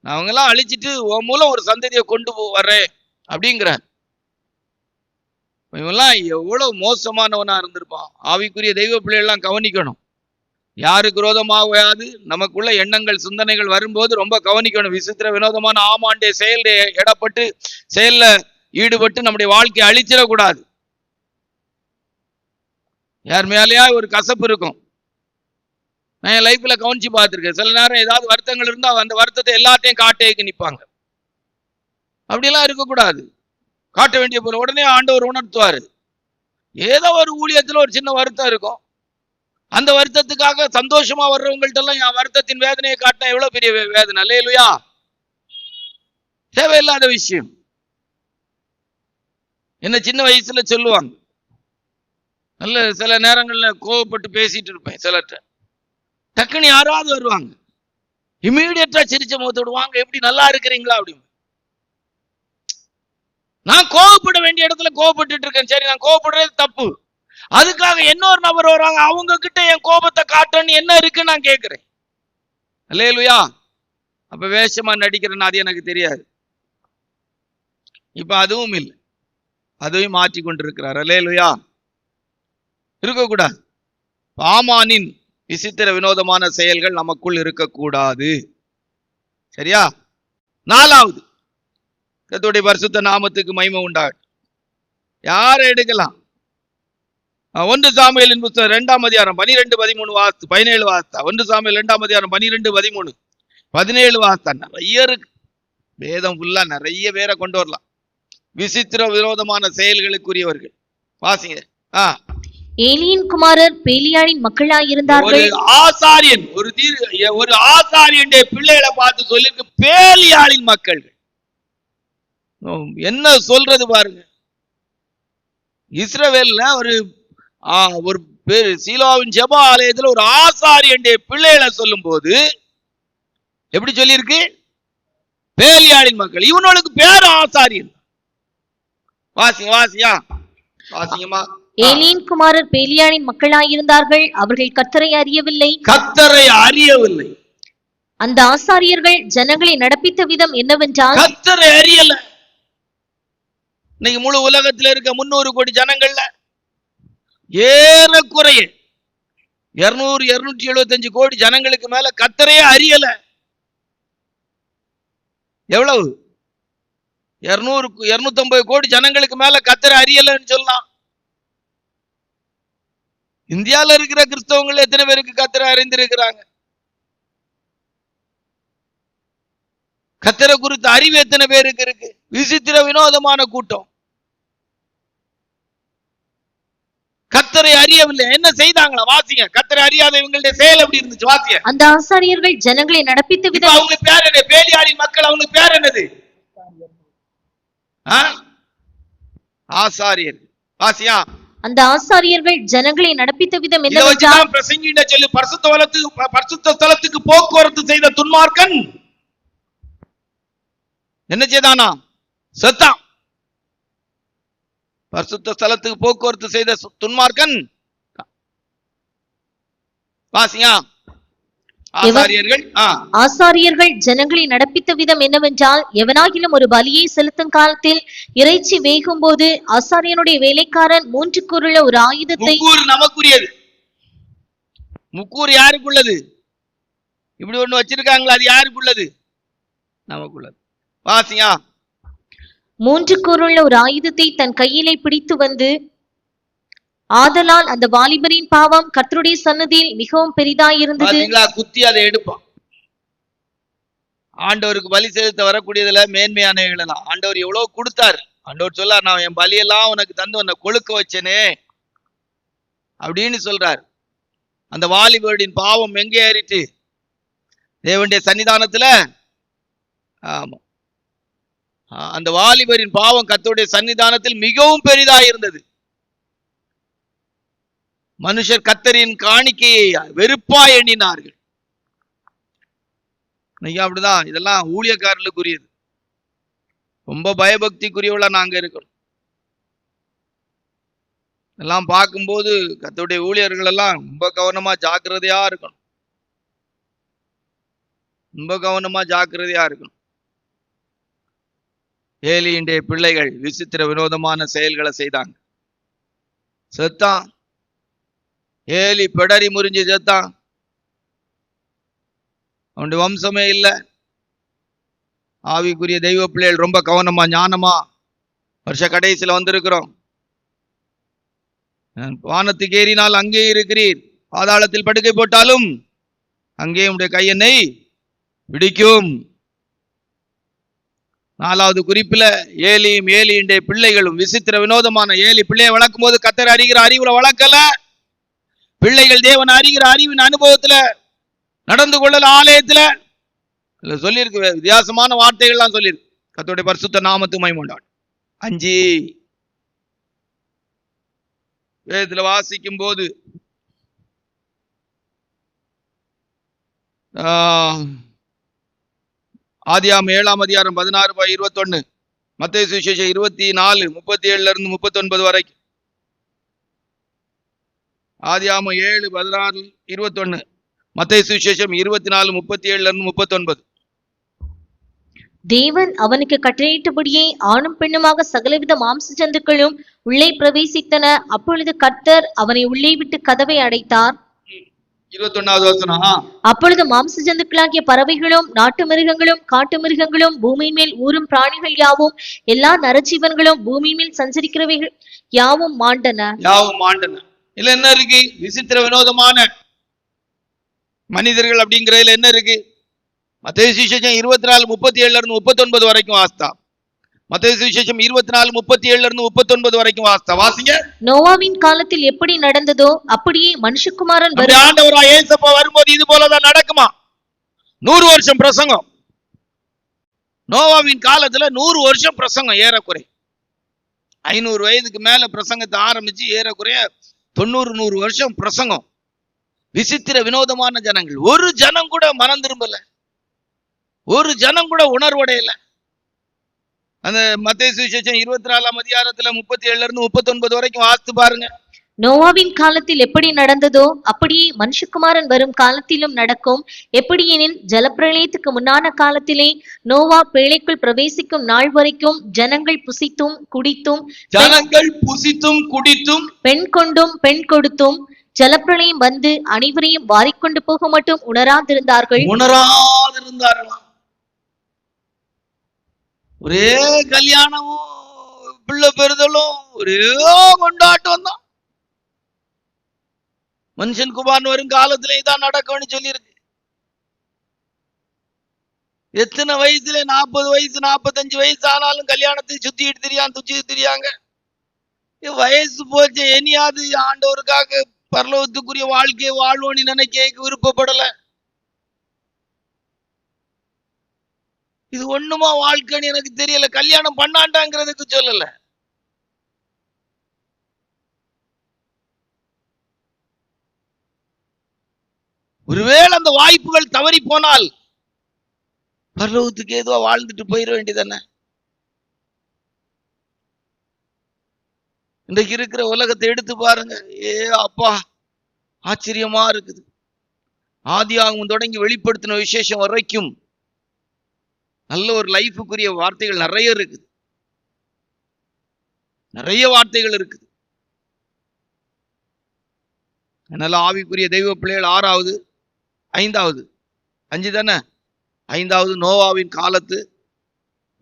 நான் அவங்க எல்லாம் அழிச்சிட்டு உன் மூலம் ஒரு சந்ததியை கொண்டு வர்றேன் அப்படிங்கிறார். இவெல்லாம் எவ்வளவு மோசமானவனா இருந்திருப்பான். ஆவிக்குரிய தெய்வ பிள்ளைகள்லாம் கவனிக்கணும். யாருக்கு விரோதமாகாது நமக்குள்ள எண்ணங்கள் சிந்தனைகள் வரும்போது ரொம்ப கவனிக்கணும். விசித்திர வினோதமான ஆமாண்டே செயல் இடப்பட்டு செயல்ல ஈடுபட்டு நம்முடைய வாழ்க்கையை அழிச்சிடக்கூடாது. யார் மேலேயா ஒரு கசப்பு இருக்கும். நான் என் லைஃப்ல கவனிச்சு பார்த்திருக்கேன். சில நேரம் ஏதாவது வருத்தங்கள் இருந்தா அந்த வருத்தத்தை எல்லாத்தையும் காட்டேக்கு நிற்பாங்க. அப்படியெல்லாம் இருக்கக்கூடாது. காட்ட வேண்டிய போல உடனே ஆண்டவர் உணர்த்துவாரு. ஏதோ ஒரு ஊழியத்துல ஒரு சின்ன வருத்தம் இருக்கும். அந்த வருத்தத்துக்காக சந்தோஷமா வர்றவங்கள்ட்ட எல்லாம் என் வருத்தத்தின் வேதனையை காட்டினா எவ்வளவு பெரிய வேதனை. அல்லேலூயா. தேவையில்லாத விஷயம். என்ன சின்ன வயசுல சொல்லுவாங்க, நல்ல சில நேரங்கள்ல கோவப்பட்டு பேசிட்டு இருப்பேன் சிலர்கிட்ட. டக்குன்னு யாராவது வருவாங்க, இமீடியட்டா சிரிச்ச முகத்தோடு, வாங்க எப்படி நல்லா இருக்கிறீங்களா அப்படின்னு. நான் கோவப்பட வேண்டிய இடத்துல கோவப்பட்டு இருக்கேன். சரி, நான் கோவப்படுறது தப்பு. அதுக்காக இன்னொரு நபர் வராங்க, அவங்க கிட்ட என் கோபத்தை காட்டணும்னு என்ன இருக்குன்னு நான் கேட்கிறேன். அல்லேலூயா. அப்ப வேஷமா நடிக்கிறேன்னு அது எனக்கு தெரியாது. இப்ப அதுவும் இல்லை, அதையும் மாற்றி கொண்டிருக்கிறார். அல்லேலூயா. இருக்கக்கூடாது. ஆமானின் விசித்திர வினோதமான செயல்கள் நமக்குள் இருக்கக்கூடாது. சரியா? நாலாவது, கர்த்தருடைய பரிசுத்த நாமத்துக்கு மகிமை உண்டாகட்டும். யாரை எடுக்கலாம்? 1 சாமுவேலின் புத்தகம் 2ஆம் அதிகாரம் 12-13 வாஸ்து 17 வாஸ்தா. 1 சாமுவேல் 2ஆம் அதிகாரம் 12-13 17 வாஸ்தா. நிறைய இருக்கு. வேதம் ஃபுல்லா நிறைய பேரை கொண்டு வரலாம். விசித்திர விரோதமான செயல்களுக்குரியவர்கள் வாசிங்க. ஏலியின் குமாரர் பேலியாளின் மக்களாயிருந்தார்கள். ஒரு ஆசாரியன், ஒரு ஆசாரியனுடைய பிள்ளைகளை பார்த்து சொல்லிருக்கு, பேலியாளின் மக்கள். என்ன சொல்றது பாருங்க. இஸ்ரவேல்ல ஒரு சீலோவின் ஜெப ஆலயத்துல ஒரு ஆசாரியனுடைய பிள்ளைகளை சொல்லும் போது எப்படி சொல்லியிருக்கு? பேலியாளின் மக்கள். இவனுக்கு பேர் ஆசாரியன். வாசியா வாசிங்கம்மா. ஏலியின் குமாரர் பேலியாளின் மக்களாயிருந்தார்கள். அவர்கள் கர்த்தரை அறியவில்லை. அந்த ஆசாரியர்கள் ஜனங்களை நடப்பித்த விதம் என்னவென்றால், கர்த்தரை அறியல. இன்னைக்கு முழு உலகத்தில் இருக்க 300 கோடி ஜனங்கள்ல ஏறக்குறைய 200-275 கோடி ஜனங்களுக்கு மேல கர்த்தரையே அறியல. எவ்வளவு? 200-250 கோடி ஜனங்களுக்கு மேல கர்த்தரை அறியலன்னு சொல்லலாம். இந்தியாவில் இருக்கிற கிறிஸ்தவங்கள் எத்தனை பேருக்கு கர்த்தரை அறிந்திருக்கிறாங்க? கர்த்தரை குறித்த அறிவு எத்தனை பேருக்கு இருக்கு? விசித்திர வினோதமான கூட்டம். கர்த்தரை அறியவில்லை. என்ன செய்தாங்களா? வாசிங்க. கர்த்தரை அறியாத இவங்களுடைய செயல் எப்படி இருந்துச்சு? வாசிங்க. அந்த ஆசாரியர்கள் ஜனங்களை நடப்பித்த விதம். அவங்க பேர் என்ன? பேலியாளின் மக்கள். அவங்க பேர் என்னது? ஆசாரியர். வாசியா. அந்த ஆசாரியர்கள் ஜனங்களை நடப்பித்த விதம் என்னவென்றால், பிரசங்கிட்ட சொல்லி பரிசுத்த ஸ்தலத்துக்கு போக்குவரத்து செய்த துன்மார்க்கன் என்ன செய்தானா? செத்தான். பரிசுத்த ஸ்தலத்துக்கு போக்குவரத்து செய்த துன்மார்க்கன். வாசியா. ஆசாரியர்கள் ஜனங்களை நடப்பித்த விதம் என்னவென்றால், எவனாகிலும் ஒரு பலியை செலுத்தும் காலத்தில் இறைச்சி வேகும் போது ஆசாரியனுடைய வேலைக்காரன் 3 கூறுள்ள ஒரு ஆயுதத்தை. நமக்குரியது. முக்கூர் யாருக்குள்ளது? இப்படி ஒண்ணு வச்சிருக்காங்களா? அது யாருக்குள்ளது? நமக்குள்ளது. வாசியா. 3 கூறுள்ள ஒரு ஆயுதத்தை தன் கையிலே பிடித்து வந்து, ஆதலால் அந்த வாலிபரின் பாவம் கர்த்தருடைய சன்னதியில் மிகவும் பெரிதாயிருந்தது. குத்தி அதை எடுப்பான். ஆண்டவருக்கு பலி செலுத்த வரக்கூடியதுல மேன்மையான ஆண்டவர் எவ்வளவு கொடுத்தாரு. ஆண்டவர் சொல்லார், நான் என் பலியெல்லாம் உனக்கு தந்து உன்னை கொழுக்க வச்சேனே அப்படின்னு சொல்றார். அந்த வாலிபரின் பாவம் எங்கே ஏறிட்டு? தேவனுடைய சன்னிதானத்துல. ஆமா, அந்த வாலிபரின் பாவம் கர்த்தருடைய சன்னிதானத்தில் மிகவும் பெரிதாயிருந்தது. மனுஷர் கர்த்தரின் காணிக்கையை வெறுப்பா எண்ணினார்கள். இன்னைக்கு அப்படிதான். இதெல்லாம் ஊழியக்காரர்களுக்குரியது. ரொம்ப பயபக்திக்குரியவளா நாங்க இருக்கணும். எல்லாம் பார்க்கும்போது கர்த்தருடைய ஊழியர்கள் எல்லாம் ரொம்ப கவனமா ஜாக்கிரதையா இருக்கணும். ரொம்ப கவனமா ஜாக்கிரதையா இருக்கணும். ஏலியுடைய பிள்ளைகள் விசித்திர வினோதமான செயல்களை செய்தாங்க. செத்தான். ஏலி பிடரி முறிஞ்சு செத்தான். அவனுடைய வம்சமே இல்லை. ஆவிக்குரிய தெய்வ பிள்ளைகள் ரொம்ப கவனமா ஞானமா வருஷ கடைசியில வந்திருக்கிறோம். வானத்துக்கு ஏறினால் அங்கே இருக்கிறீர், பாதாளத்தில் படுக்கை போட்டாலும் அங்கே உடைய கை என்னை பிடிக்கும். 4வது குறிப்பில் ஏலியும் ஏலியுடைய பிள்ளைகளும் விசித்திர வினோதமான. ஏலி பிள்ளையை வளர்க்கும் போது கர்த்தர் அறிகிற அறிவுல வளர்க்கல. பிள்ளைகள் தேவன் அறிகிற அறிவின் அனுபவத்துல நடந்து கொள்ளல. ஆலயத்துல சொல்லியிருக்கு, வித்தியாசமான வார்த்தைகள்லாம் சொல்லியிருக்கு. கர்த்தருடைய பரிசுத்த நாமத்துக்கு மகிமை உண்டாகட்டும். 5 வேதத்துல வாசிக்கும் போது ஆதியாகமம் 7ஆம் அதிகாரம் 16-21, மத்தேயு சுவிசேஷம் 24:37 வரைக்கும். ஆதியாகமம் 7:16-21, மத்தேயு சுவிசேஷம் 24:37-39. தேவன் அவனுக்கு கட்டளையிட்டபடியே ஆணும் பெண்ணுமாக சகலவித மாம்ச ஜந்துக்களும் உள்ளே பிரவேசித்தன. அப்பொழுது கர்த்தர் அவனை உள்ளே விட்டு கதவை அடைத்தார். 21வது வசனம். அப்பொழுது மாம்ச ஜந்துக்களாகிய பறவைகளும் நாட்டு மிருகங்களும் காட்டு மிருகங்களும் பூமியின் மேல் ஊறும் பிராணிகள் யாவும் எல்லா நரஜீவன்களும் பூமியின் மேல் சஞ்சரிக்கிறவைகள் யாவும் மாண்டன. இல்ல என்ன இருக்கு? விசித்திர வினோதமான மனிதர்கள் அப்படிங்கிறதுல என்ன இருக்கு? மத்தேயு சுவிசேஷம் 24:37-39 வரைக்கும் வாசித்தா. மத்தேயு சுவிசேஷம் 24:37-39 வரைக்கும் வாசித்தா. வாசிங்க. நோவாவின் காலத்தில் எப்படி நடந்ததோ அப்படியே மனுஷகுமாரன் ஆண்டவராய் இயேசுப்பா வரும்போது இது போலதான் நடக்குமா? 100 வருஷம் பிரசங்கம். நோவாவின் காலத்துல 100 வருஷம் பிரசங்கம். ஏறக்குறை 500 வயதுக்கு மேல பிரசங்கத்தை ஆரம்பிச்சு ஏறக்குறைய 90-100 வருஷம் பிரசங்கம். விசித்திர வினோதமான ஜனங்கள். ஒரு ஜனம் கூட மனம் திரும்பல, ஒரு ஜனம் கூட உணர்வடையல. அந்த மத்தேயு சுவிசேஷம் 24ஆம் அதிகாரத்துல 37-39 வரைக்கும் வாசித்து பாருங்க. நோவாவின் காலத்தில் எப்படி நடந்ததோ அப்படியே மனுஷகுமாரன் வரும் காலத்திலும் நடக்கும். எப்படி எனில் ஜலப்பிரளயத்துக்கு முன்னான காலத்திலே நோவா பேழைக்குள் பிரவேசிக்கும் நாள் வரைக்கும் ஜனங்கள் புசித்தும் குடித்தும் பெண் கொண்டும் பெண் கொடுத்தும் ஜலப்பிரளயம் வந்து அனைவரையும் வாரிக்கொண்டு போக மட்டும் உணராதிருந்தார்கள். ஒரே கல்யாணமும் பிள்ளை பெறுதலும் ஒரே கொண்டாட்டம் தான். மனுஷன் குமாரன் வரும் காலத்துல இதான் நடக்கும்னு சொல்லியிருக்கு. எத்தனை வயசுல 40 வயசு 45 வயசு ஆனாலும் கல்யாணத்தை சுத்திட்டு திரியாங்க. வயசு போச்சு, இனியாவது ஆண்டவருக்காக பரலோகத்துக்குரிய வாழ்க்கையை வாழ்வோன்னு நினைக்க விருப்பப்படல. இது ஒண்ணுமா வாழ்க்கைன்னு எனக்கு தெரியல. கல்யாணம் பண்ணாண்டாங்கிறதுக்கு சொல்லல. ஒருவேளை அந்த வாய்ப்புகள் தவறி போனால் பரலோகத்துக்கு ஏதோ வாழ்ந்துட்டு போயிட வேண்டியதானே. இன்றைக்கு இருக்கிற உலகத்தை எடுத்து பாருங்க. அப்பா, ஆச்சரியமா இருக்குது. ஆதியாகமம் தொடங்கி வெளிப்படுத்தின விசேஷம் வரைக்கும் நல்ல ஒரு லைஃபுக்குரிய வார்த்தைகள் நிறைய இருக்குது. நிறைய வார்த்தைகள் இருக்குது. அதனால ஆவிக்குரிய தெய்வ பிள்ளைகள் 6வது 5வது 5 தானே 5வது நோவாவின் காலத்து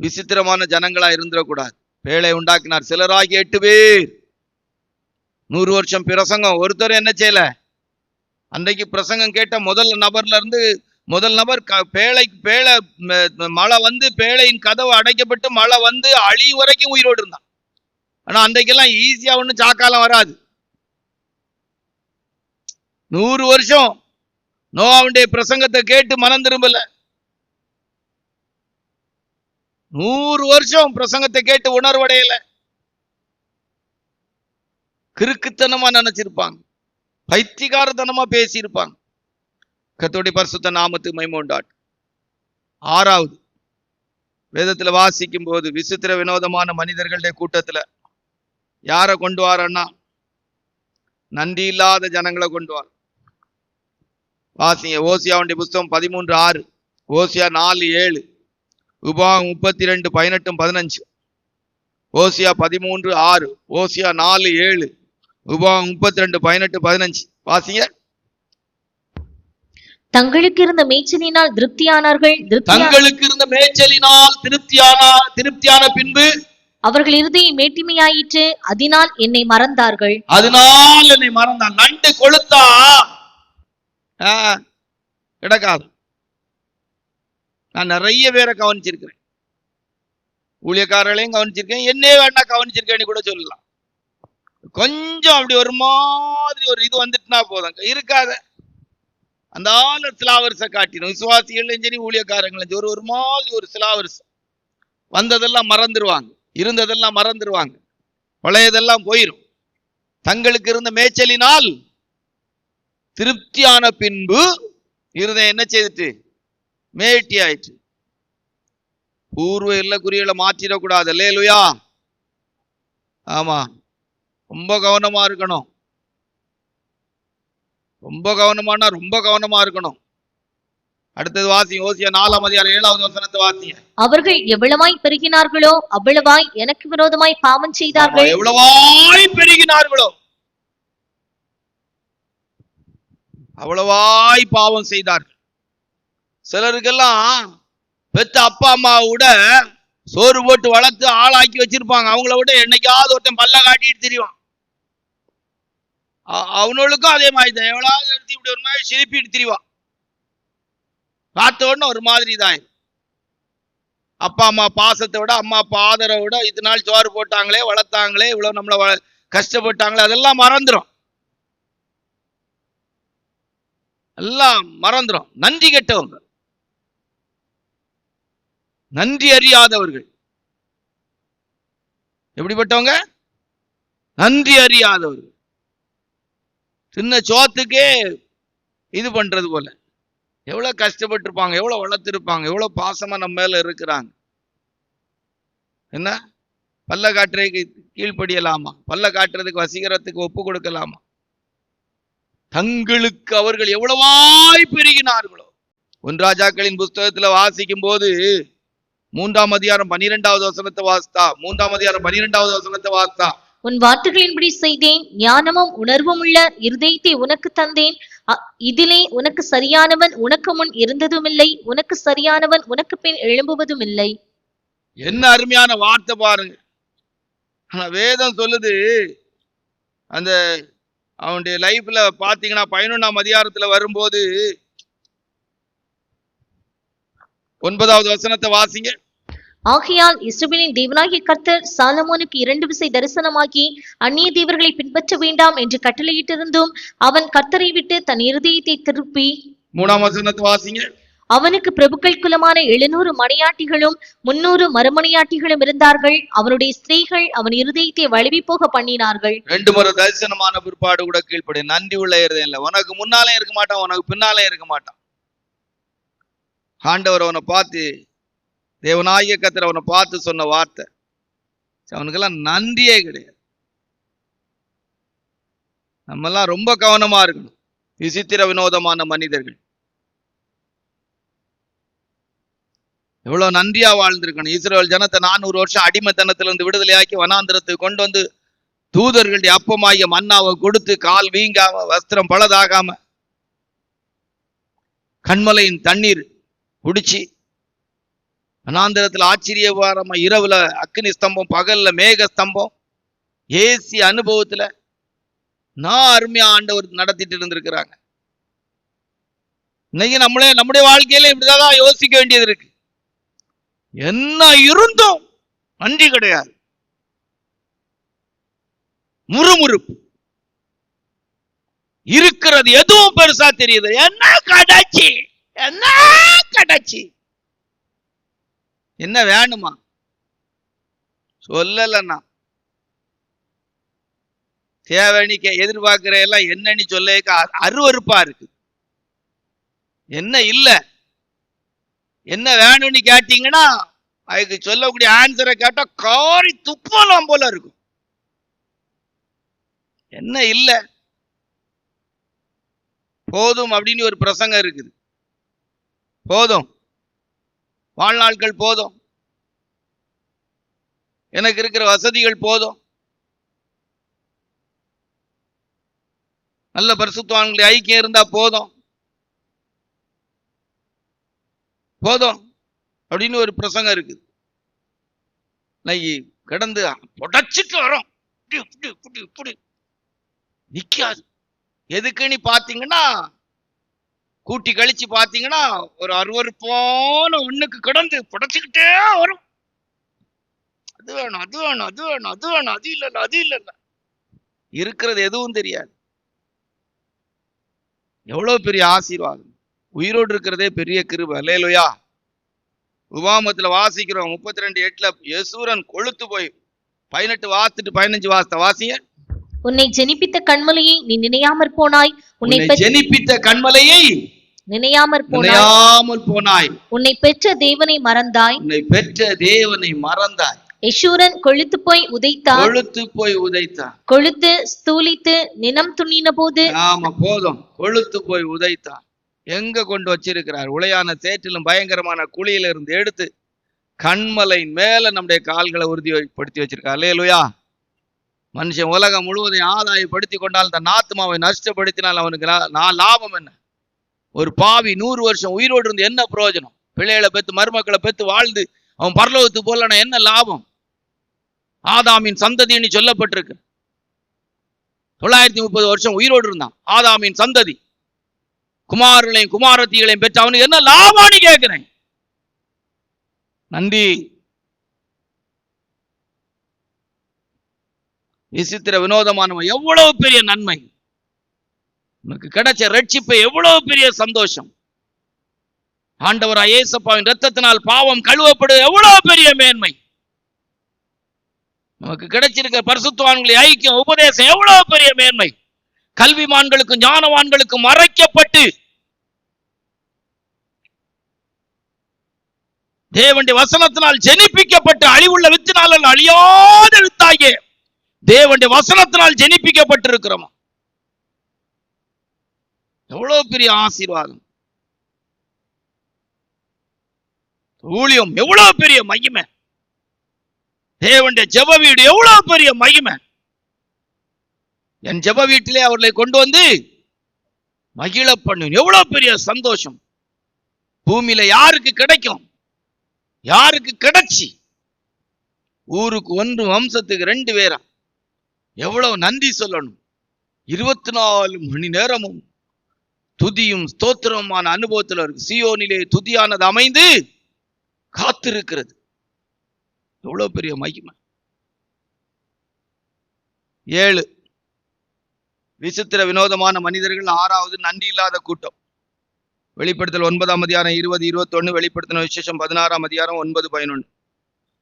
விசித்திரமான ஜனங்களா இருந்துடக்கூடாது. பேழை உண்டாக்கினார். சிலராகி 8 பேர். 100 வருஷம் பிரசங்கம். ஒருத்தர் என்ன செய்யல. அன்றைக்கு பிரசங்கம் கேட்ட முதல் நபர் பேழை மழை வந்து பேழையின் கதவு அடைக்கப்பட்டு மழை வந்து அழி வரைக்கும் உயிரோடு இருந்தான். ஆனா அன்றைக்கெல்லாம் ஈஸியா ஒன்றும் சாக்காலம் வராது. 100 வருஷம் நோவாவுடைய பிரசங்கத்தை கேட்டு மனம் திரும்பல. 100 வருஷம் பிரசங்கத்தை கேட்டு உணர்வடையல. கிறுக்குத்தனமா நினைச்சிருப்பாங்க. பைத்தியகாரத்தனமா பேசியிருப்பாங்க. கர்த்தருடைய பரிசுத்த நாமத்துக்கு மகிமை உண்டாகட்டும். 6வது வேதத்துல வாசிக்கும் போது விசித்திர வினோதமான மனிதர்களுடைய கூட்டத்துல யாரை கொண்டு வாரன்னா நன்றி இல்லாத ஜனங்களை கொண்டு வார். வாசிங்க ஓசியாவுடைய புஸ்தகம் 13:6, ஓசியா 4:7, உபாகம் 32:18-15, ஓசியா 13:6, ஓசியா 4:7, உபாகம் 32:18-15. வாசிங்க. தங்களுக்கு இருந்த மேய்ச்சலினால் திருப்தியானார்கள். தங்களுக்கு இருந்த மேய்ச்சலினால் திருப்தியான பின்பு அவர்கள் இருதயம் மேட்டிமையாயிற்று, அதனால் என்னை மறந்தார்கள். நண்டு கொளுத்தா கிடக்காது. நான் நிறைய பேரை கவனிச்சிருக்கிறேன், ஊழியக்காரர்களையும் கவனிச்சிருக்கேன், என்னே வேணா கவனிச்சிருக்கேன்னு கூட சொல்லலாம். கொஞ்சம் அப்படி ஒரு மாதிரி ஒரு இது வந்துட்டுனா போதும், இருக்காத அந்த ஆளு சிலாவரிசை காட்டிடும். விசுவாசிகளும் சரி ஊழியக்காரங்களும் சரி ஒரு மாதிரி ஒரு சிலாவரிசை வந்ததெல்லாம் மறந்துடுவாங்க, இருந்ததெல்லாம் மறந்துடுவாங்க, பழையதெல்லாம் போயிடும். தங்களுக்கு இருந்த மேய்ச்சலினால் திருப்தியான பின்பு இருதயம் என்ன செய்துட்டு மேட்டி ஆயிற்று. பூர்வ இல்ல குறிகளை மாற்றிடக்கூடாது. அல்லேலூயா. ஆமா, ரொம்ப கவனமா இருக்கணும். ரொம்ப கவனமானா ரொம்ப கவனமா இருக்கணும். அடுத்தது வாசிங்க, ஓசியா 4:7 வாசிங்க. அவர்கள் எவ்வளவாய் பெருகினார்களோ அவ்வளவாய் எனக்கு விரோதமாய் பாவம் செய்தார்கள். எவ்வளவாய் பெருகினார்களோ அவ்வளவாய் பாவம் செய்தார்கள். சிலருக்கெல்லாம் பெத்த அப்பா அம்மாவை விட சோறு போட்டு வளர்த்து ஆளாக்கி வச்சிருப்பாங்க. அவங்கள விட என்னைக்காவது ஒருத்தன் பல்ல காட்டிட்டு தெரியும். அவனுக்கும் அதே மாதிரி தான், எவ்வளவு எடுத்து இப்படி ஒரு மாதிரி சிரிப்பிட்டு திரிவான். பார்த்த உடனே ஒரு மாதிரி தான். அப்பா அம்மா பாசத்தை விட அம்மா அப்பா ஆதரவை விட இது நாள் சோறு போட்டாங்களே, வளர்த்தாங்களே, இவ்வளவு நம்மள கஷ்டப்பட்டாங்களே, அதெல்லாம் மறந்துடும். எல்லாம் மறந்துடும். நன்றி கெட்டவங்க, நன்றி அறியாதவர்கள். எப்படிப்பட்டவங்க? நன்றி அறியாதவர்கள். சின்ன சோத்துக்கே இது பண்றது போல. எவ்வளவு கஷ்டப்பட்டிருப்பாங்க, எவ்வளவு வளர்த்திருப்பாங்க, எவ்வளவு பாசமா நம்ம மேல இருக்கிறாங்க. என்ன பல்ல காட்டுறதுக்கு கீழ்ப்படியலாமா? பல்ல காட்டுறதுக்கு வசீகரத்துக்கு ஒப்பு கொடுக்கலாமா? தங்களுக்கு அவர்கள் எவ்வளவாய் பெருகினார்களோ. 1 ராஜாக்களின் புஸ்தகத்துல வாசிக்கும் போது 3ஆம் அதிகாரம் 12வது வசனத்தை வாசித்தா, 3ஆம் அதிகாரம் 12வது வசனத்தை வாசித்தா, உன் வார்த்தைகளின்படி செய்தேன், ஞானமும் உணர்வும் உள்ள இருதயத்தை உனக்கு தந்தேன், இதிலே உனக்கு சரியானவன் உனக்கு முன் இருந்ததும் இல்லை, உனக்கு சரியானவன் உனக்கு பின் எழும்புவதும் இல்லை. என்ன அருமையான வார்த்தை பாருங்க. ஆனா வேதம் சொல்லுது, அந்த அவனுடைய லைஃப்ல பாத்தீங்கன்னா 11ஆம் அதிகாரத்துல வரும்போது 9வது வசனத்தை வாசிங்க. ஆகையால் இஸ்ரவேலின் தேவனாகிய கர்த்தர் சாலமோனுக்கு 2 விசை தரிசனமாகி அந்நிய தேவர்களை பின்பற்ற வேண்டாம் என்று கட்டளையிட்டிருந்தும் அவன் கர்த்தரை விட்டு தன் இருதயத்தை திருப்பி. 3ஆம் வசனத்தை வாசிங்க. அவனுக்கு பிரபுக்கள் குலமான 700 மணியாட்டிகளும் 300 மறுமணியாட்டிகளும் இருந்தார்கள். அவனுடைய ஸ்திரீகள் அவன் இருதயத்தை வழுவி போக பண்ணினார்கள். 2 முறை தரிசனமான பிற்பாடு கூட கீழ்ப்படி. நன்றி உள்ள இருதயம் இல்லை. உனக்கு முன்னாலே இருக்க மாட்டான், உனக்கு பின்னாலே இருக்க மாட்டான். ஆண்டவர் அவனை பார்த்து, தேவனாகிய கர்த்தர் அவனை பார்த்து சொன்ன வார்த்தை, அவனுக்கெல்லாம் நன்றியே கிடையாது. நம்ம எல்லாம் ரொம்ப கவனமா இருக்கணும். விசித்திர வினோதமான மனிதர்கள் எவ்வளவு நன்றியா வாழ்ந்திருக்கணும். இஸ்ரவேல் ஜனத்தை 400 வருஷம் அடிமைத்தனத்திலிருந்து விடுதலையாக்கி வனாந்திரத்துக்கு கொண்டு வந்து தூதர்களுடைய அப்பமாகிய மன்னாவை கொடுத்து கால் வீங்காம வஸ்திரம் பழதாகாம கண்மலையின் தண்ணீர் குடிச்சு வனாந்திரத்துல ஆச்சரியமா இரவுல அக்னி ஸ்தம்பம், பகல்ல மேக ஸ்தம்பம், ஏசி அனுபவத்துல நான் அருமையா ஆண்டவர் நடத்திட்டு இருந்திருக்கிறாங்க. இன்னைக்கு நம்முடைய வாழ்க்கையில இப்படிதான் யோசிக்க வேண்டியது இருக்கு. என்ன இருந்தும் நன்றி கிடையாது, முறுமுறுப்பு இருக்கிறது. எதுவும் பெருசா தெரியுது. என்ன கடாச்சி, என்ன கடாச்சி, என்ன வேணுமா சொல்லலன்னா தேவைன்னு எதிர்பார்க்கிற எல்லாம் என்னன்னு சொல்ல அருவருப்பா இருக்கு. என்ன இல்ல, என்ன வேணும்னு கேட்டீங்கன்னா அதுக்கு சொல்லக்கூடிய ஆன்சரை கேட்டா காரி துப்பலாம் போல இருக்கும். என்ன இல்ல, போதும் அப்படின்னு ஒரு பிரசங்கம் இருக்குது. போதும், வாழ்நாட்கள் போதும், எனக்கு இருக்கிற வசதிகள் போதும், நல்ல பரிசுத்தவான்களுடைய ஐக்கியம் இருந்தா போதும் போதும் அப்படின்னு ஒரு பிரசங்கம் இருக்குது. கிடந்து புடைச்சிட்டு வரோம், நிக்காது. எதுக்குன்னு பாத்தீங்கன்னா, கூட்டி கழிச்சு பாத்தீங்கன்னா ஒரு அருவருப்பான ஒண்ணுக்கு கிடந்து புடைச்சுக்கிட்டே வரும். அது வேணும், அது வேணும், அது வேணும், அது வேணும், அது இல்ல, அது இல்ல, இருக்கிறது எதுவும் தெரியாது. எவ்வளவு பெரிய ஆசீர்வாதம்! உயிரோடு இருக்கிறதே பெரிய கிருபை. அல்லேலூயா. உபாகமத்துல வாசிக்கிறோம் 32:8 யசூரன் கொழுத்து போய் 18 வாசிட்டு 15 வாசிங்க. உன்னை ஜெனிப்பித்த கண்மலையை நீ நினையாமற் போனாய், உன்னை ஜெனிப்பித்த கண்மலையை நினையாமற் போனாய், உன்னை பெற்ற தேவனை மறந்தாய், உன்னை பெற்ற தேவனை மறந்தாய். யசூரன் கொழுத்து போய் உதைத்தான், கொழுத்து ஸ்தூலித்து நினம் துணின போது. ஆமா, போதும், கொழுத்து போய் உதைத்தான். எங்க கொண்டு வச்சிருக்கிறார்? உளையான சேற்றிலும் பயங்கரமான குழியில இருந்து எடுத்து கண்மலை மேல நம்முடைய கால்களை உறுதிப்படுத்தி வச்சிருக்கார். அல்லேலூயா. மனுஷன் உலகம் முழுவதையும் ஆதாயப்படுத்தி கொண்டால் தன் ஆத்மாவை நஷ்டப்படுத்தினால் அவனுக்கு லாபம் என்ன? ஒரு பாவி 100 வருஷம் உயிரோடு இருந்து என்ன பிரயோஜனம்? பிள்ளைகளை பெற்று மருமக்களை பெற்று வாழ்ந்து அவன் பரலோகத்துக்கு போலனா என்ன லாபம்? ஆதாமின் சந்ததின்னு சொல்லப்பட்டிருக்கு. 930 வருஷம் உயிரோடு இருந்தான் ஆதாமின் சந்ததி. குமாரர்களையும் குமாரத்திகளையும் பெற்று அவனுக்கு என்ன லாபம்னு கேட்கிறேன். நன்றி. விசித்திர வினோதமானவன், எவ்வளவு பெரிய நன்மை! உனக்கு கிடைச்ச ரட்சிப்பை எவ்வளவு பெரிய சந்தோஷம்! ஆண்டவராய் இயேசுவின் இரத்தத்தினால் பாவம் கழுவப்படு எவ்வளவு பெரிய மேன்மை! நமக்கு கிடைச்சிருக்க பரிசுத்தவான்களை ஐக்கியம் உபதேசம் எவ்வளவு பெரிய மேன்மை! கல்விமான்களுக்கும் ஞானவான்களுக்கும் மறைக்கப்பட்டு தேவனுடைய வசனத்தினால் ஜெனிப்பிக்கப்பட்டு அழிவுள்ள வித்தினால் அழியாத வித்தாகிய தேவனுடைய வசனத்தினால் ஜெனிப்பிக்கப்பட்டிருக்கிறோம். எவ்வளவு பெரிய ஆசீர்வாதம்! ஊழியம் எவ்வளவு பெரிய மகிமை! தேவனுடைய ஜெப வீடு எவ்வளவு பெரிய மகிமை! என் ஜெப வீட்டிலே அவர்களை கொண்டு வந்து மகிழ பண்ணு, எவ்வளவு பெரிய சந்தோஷம்! பூமியில யாருக்கு கிடைக்கும்? யாருக்கு கிடைச்சி? ஊருக்கு 1, வம்சத்துக்கு 2 பேரா? எவ்வளவு நன்றி சொல்லணும்! 24 மணி நேரமும் துதியும் ஸ்தோத்திரமான அனுபவத்தில் இருக்கு. சியோனிலே துதியானது அமைந்து காத்திருக்கிறது. எவ்வளவு பெரிய மகிமை! 7 விசித்திர வினோதமான மனிதர்கள். 6வது நன்றி இல்லாத கூட்டம். வெளிப்படுத்தல் 9ஆம் அதிகாரம் 20, 21. வெளிப்படுத்தின விசேஷம் 16ஆம் அதிகாரம் 9, 11.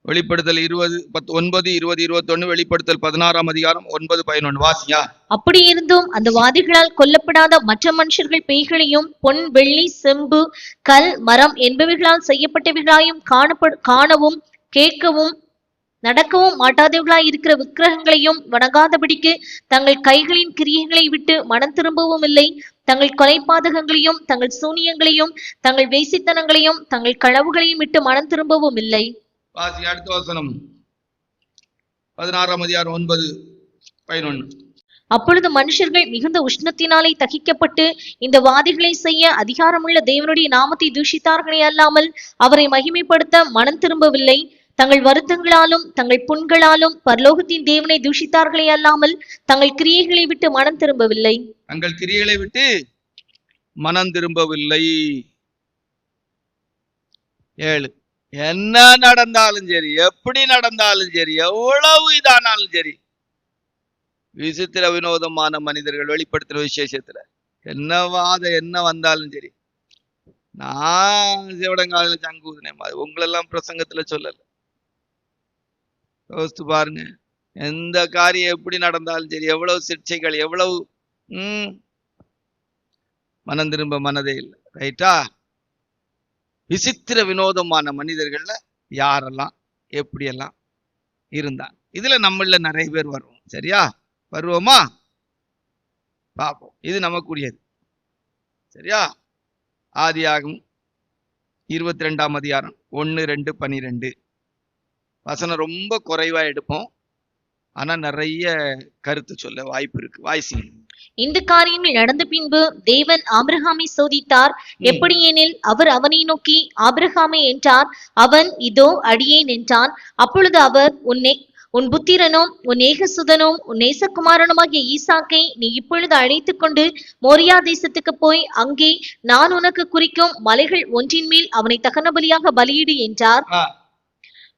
வெளிப்படுத்தல் 9, 20, 21. வெளிப்படுத்தல் 16ஆம் அதிகாரம் 9, 11. வாசியா. அப்படி இருந்தும் அந்த வாதிகளால் கொல்லப்படாத மற்ற மனுஷர்கள் பேய்களையும் பொன் வெள்ளி செம்பு கல் மரம் என்பவைகளால் செய்யப்பட்டவைகளாயும் காணவும் கேட்கவும் நடக்கவும் மாட்டாதவர்களாய் இருக்கிற விக்கிரகங்களையும் வணங்காதபடிக்கு தங்கள் கைகளின் கிரியைகளை விட்டு மனம் திரும்பவும் இல்லை. தங்கள் கொலைபாதகங்களையும் தங்கள் சூனியங்களையும் தங்கள் வேசித்தனங்களையும் தங்கள் களவுகளையும் விட்டு மனம் திரும்பவும் இல்லை. அடுத்த வசனம் 16ஆம் அதிகாரம் 9, 11. அப்பொழுது மனுஷர்கள் மிகுந்த உஷ்ணத்தினாலே தகிக்கப்பட்டு இந்த வாதிகளை செய்ய அதிகாரமுள்ள தேவனுடைய நாமத்தை தூஷித்தார்களே அல்லாமல் அவரை மகிமைப்படுத்த மனம் திரும்பவில்லை. தங்கள் வருத்தங்களாலும் தங்கள் புண்களாலும் பரலோகத்தின் தேவனை தூஷித்தார்களே அல்லாமல் தங்கள் கிரியைகளை விட்டு மனம் திரும்பவில்லை. தங்கள் கிரியைகளை விட்டு மனம் திரும்பவில்லை. 7 என்ன நடந்தாலும் சரி, எப்படி நடந்தாலும் சரி, எவ்வளவு இதானாலும் சரி, விசித்திர வினோதமான மனிதர்கள் வெளிப்படுத்துற விசேஷத்துல என்ன வந்தாலும் சரி, நான் சிவடங்காலில் சங்கூதினேன். உங்களெல்லாம் பிரசங்கத்துல சொல்லல. யோசித்து பாருங்க. எந்த காரியம் எப்படி நடந்தாலும் சரி, எவ்வளவு சிக்ஷைகள், எவ்வளவு மனம் திரும்ப மனதே இல்லை. ரைட்டா? விசித்திர வினோதமான மனிதர்கள்ல யாரெல்லாம் எப்படியெல்லாம் இருந்தாங்க, இதுல நம்மள நிறைய பேர் வருவோம். சரியா? வருவோமா? பார்ப்போம். இது நமக்குரியது. சரியா? ஆதியாகமம் 22ஆம் அதிகாரம் 1, 2, 12 வசனம் ரொம்ப குறைவா எடுப்போம், ஆனா நிறைய கருத்து சொல்ல வாய்ப்பு இருக்கு. வாய்ஸிங். இந்த காரியங்கள் நடந்த பின்பு தேவன் ஆபிரகாமை சோதித்தார். எப்படியெனில் அவர் அவனை நோக்கி, ஆபிரகாமே என்றார். அவன், இதோ அடியேன் என்றான். அப்பொழுது அவர், உன் புத்திரனும் உன் ஏகசுதனும் உன் நேசகுமாரனுமாகிய ஈசாக்கை நீ இப்பொழுது அழைத்துக் கொண்டு மோரியா தேசத்துக்கு போய் அங்கே நான் உனக்கு குறிக்கும் மலைகள் ஒன்றின் மேல் அவனை தகன பலியாக பலியிடு என்றார்.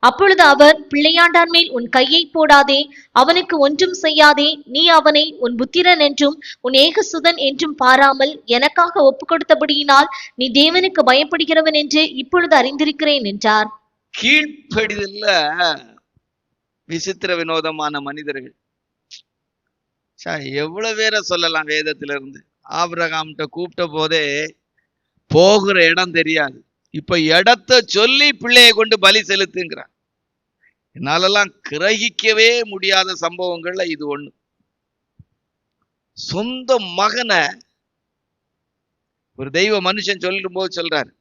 அப்பொழுது அவர், பிள்ளையாண்டான் மேல் உன் கையை போடாதே, அவனுக்கு ஒன்றும் செய்யாதே. நீ அவனை உன் புத்திரன் என்றும் உன் ஏகசுதன் என்றும் பாராமல் எனக்காக ஒப்புக் கொடுத்தபடியினால் நீ தேவனுக்கு பயப்படுகிறவன் என்று இப்பொழுது அறிந்திருக்கிறேன் என்றார். கீழ்ப்படிதல்ல விசித்திர வினோதமான மனிதர்கள் எவ்வளவு பேரை சொல்லலாம் வேதத்திலிருந்து. ஆபிரகாம்கிட்ட கூப்பிட்ட போதே போகிற இடம் தெரியாது, இப்ப இடத்த சொல்லி பிள்ளையை கொண்டு பலி செலுத்துங்கிறான். என்னாலெல்லாம் கிரகிக்கவே முடியாத சம்பவங்கள்ல இது ஒண்ணு. சொந்த மகனை ஒரு தெய்வ மனுஷன் சொல்லும் போது சொல்றாரு,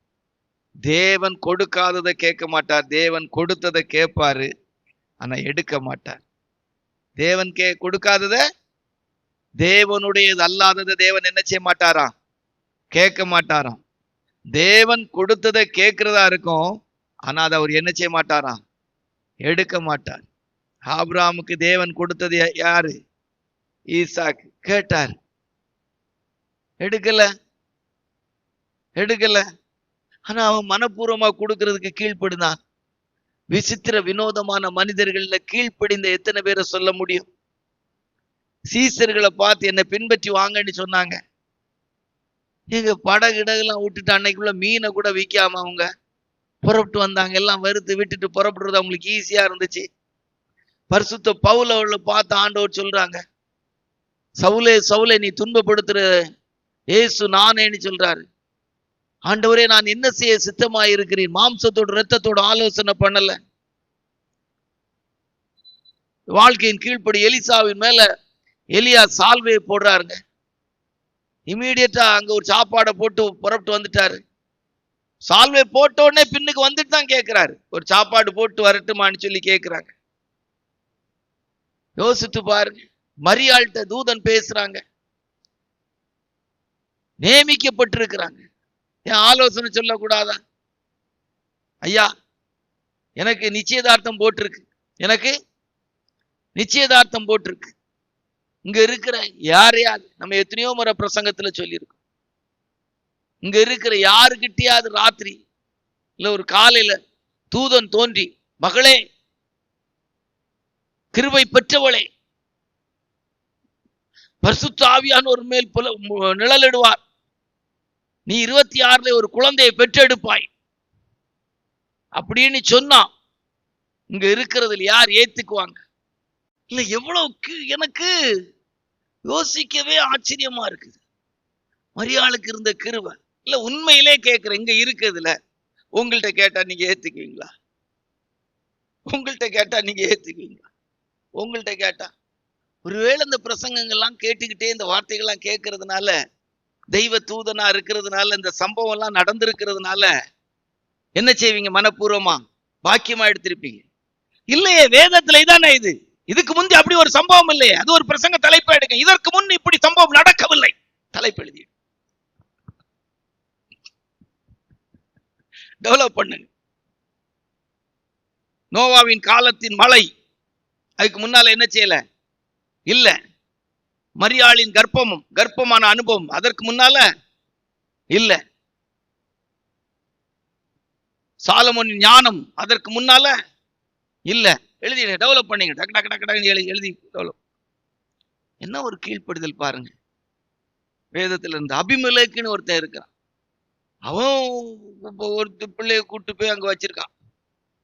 தேவன் கொடுக்காததை கேட்க மாட்டார், தேவன் கொடுத்ததை கேட்பாரு, ஆனா எடுக்க மாட்டார். தேவன் கொடுக்காதத, தேவனுடையது அல்லாததை தேவன் என்ன செய்ய மாட்டாராம்? கேட்க மாட்டாராம். தேவன் கொடுத்ததை கேட்கிறதா இருக்கும், ஆனா அதை அவர் என்ன செய்ய மாட்டாராம்? எடுக்க மாட்டார். ஆபிரகாமுக்கு தேவன் கொடுத்தது யாரு? ஈசாக்கு. கேட்டார், எடுக்கல. ஆனா அவன் மனப்பூர்வமா கொடுக்கறதுக்கு கீழ்ப்படுதான். விசித்திர வினோதமான மனிதர்கள்ல கீழ்ப்படிந்த எத்தனை பேரை சொல்ல முடியும்? சீசர்களை பார்த்து என்னை பின்பற்றி வாங்கன்னு சொன்னாங்க. எங்க படகிடகெல்லாம் விட்டுட்டு அன்னைக்குள்ள மீனை கூட விற்காம அவங்க புறப்பட்டு வந்தாங்க. எல்லாம் வறுத்து விட்டுட்டு புறப்படுறது அவங்களுக்கு ஈஸியா இருந்துச்சு. பரிசுத்த பவுல பார்த்து ஆண்டவர் சொல்றாங்க, சவுலே சவுலே நீ துன்பப்படுத்துற ஏசு நானேன்னு சொல்றாரு. ஆண்டவரே நான் என்ன செய்ய சித்தமா இருக்கிறேன், மாம்சத்தோட ரத்தத்தோட ஆலோசனை பண்ணல. வாழ்க்கையின் கீழ்ப்படி எலிசாவின் மேல எலியா சால்வையை போடுறாருங்க. இமீடியட்டா அங்க ஒரு சாப்பாடை போட்டு புறப்பட்டு வந்துட்டாரு. சால்வை போட்ட உடனே பின்னுக்கு வந்துட்டு தான் கேட்கிறாரு, ஒரு சாப்பாடு போட்டு வரட்டுமான்னு சொல்லி கேட்கிறாங்க. யோசித்து பாருங்க. மரியாள்கிட்ட தூதன் பேசுறாங்க, நியமிக்கப்பட்டிருக்கிறாங்க. ஏன் ஆலோசனை சொல்லக்கூடாதா? ஐயா எனக்கு நிச்சயதார்த்தம் போட்டிருக்கு, எனக்கு நிச்சயதார்த்தம் போட்டிருக்கு. இங்க இருக்கிற யாரையாவது, நம்ம எத்தனையோ முறை பிரசங்கத்துல சொல்லியிருக்கோம், இங்க இருக்கிற யாருக்கிட்டையாவது ராத்திரி இல்ல ஒரு காலையில தூதன் தோன்றி, மகளே கிருபை பெற்றவளே, பரிசுத்த ஆவியானோர் மேல் நிழலிடுவார், நீ 26ல ஒரு குழந்தையை பெற்றெடுப்பாய் அப்படின்னு சொன்னா இங்க இருக்கிறதுல யார் ஏத்துக்குவாங்க? இல்ல எவ்வளவு எனக்கு யோசிக்கவே ஆச்சரியமா இருக்குது. மரியாளுக்கு இருந்த கிருபை இல்ல, உண்மையிலே கேட்கிறேன், இங்க இருக்கிறதுல உங்கள்கிட்ட கேட்டா நீங்க ஏத்துக்குவீங்களா? உங்கள்கிட்ட கேட்டா நீங்க ஏத்துக்குவீங்களா? உங்கள்கிட்ட கேட்டா, ஒருவேளை இந்த பிரசங்கங்கள்லாம் கேட்டுக்கிட்டே இந்த வார்த்தைகள்லாம் கேட்கறதுனால, தெய்வ தூதனா இருக்கிறதுனால, இந்த சம்பவம் எல்லாம் நடந்திருக்கிறதுனால என்ன செய்வீங்க? மனப்பூர்வமா பாக்கியமா எடுத்திருப்பீங்க. இல்லையே, வேதத்துல இதானே இது. இதுக்கு முந்தி அப்படி ஒரு சம்பவம் இல்லையே. அது ஒரு பிரசங்க தலைப்பு எடுங்க, இதற்கு முன் இப்படி சம்பவம் நடக்கவில்லை, தலைப்பு எழுதி டெவலப் பண்ணுங்க. நோவாவின் காலத்தின் மழை, அதுக்கு முன்னால என்ன செய்யல? இல்ல. மரியாளின் கர்ப்பமான அனுபவம், அதற்கு முன்னால இல்ல. சாலமோனின் ஞானம், அதற்கு முன்னால இல்ல. எழுதி டெவலப் பண்ணீங்க, டக்கு டக்கு டக்கு டக்கு எழுதி டெவலப். என்ன ஒரு கீழ்ப்படுதல் பாருங்க. வேதத்துல இருந்து அபிமெலேக்குன்னு ஒருத்தன் இருக்கிறான். அவன் ஒரு பிள்ளைய கூட்டு போய் அங்க வச்சிருக்கான்.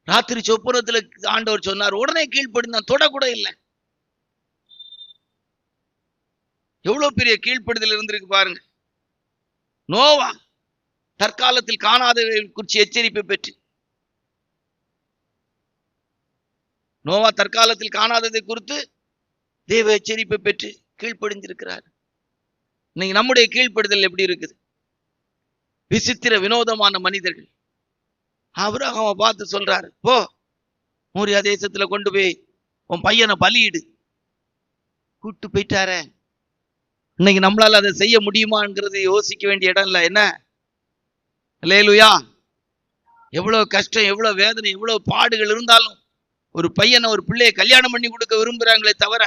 ராத்திரி சொப்பனத்துல ஆண்டவர் சொன்னார், உடனே கீழ்ப்படிந்தான், தொட கூட இல்லை. எவ்வளவு பெரிய கீழ்ப்படுதல் இருந்திருக்கு பாருங்க. நோவா தற்காலத்தில் காணாதவை குறித்து எச்சரிப்பை பெற்று, நோவா தற்காலத்தில் காணாததை குறித்து தேவ எச்சரிப்பை பெற்று கீழ்ப்படிந்திருக்கிறார். இன்னைக்கு நம்முடைய கீழ்ப்படுதல் எப்படி இருக்குது? விசித்திர வினோதமான மனிதர்கள். ஆபிரகாமை பார்த்து சொல்றாரு, போ மோரியா தேசத்துல கொண்டு போய் உன் பையனை பலியிடு. கூட்டு போயிட்டார. இன்னைக்கு நம்மளால அதை செய்ய முடியுமாங்கிறது யோசிக்க வேண்டிய இடம் இல்லை. என்ன அல்லேலூயா. எவ்வளவு கஷ்டம், எவ்வளவு வேதனை, எவ்வளவு பாடுகள் இருந்தாலும் ஒரு பையனை ஒரு பிள்ளையை கல்யாணம் பண்ணி கொடுக்க விரும்புறாங்களே தவிர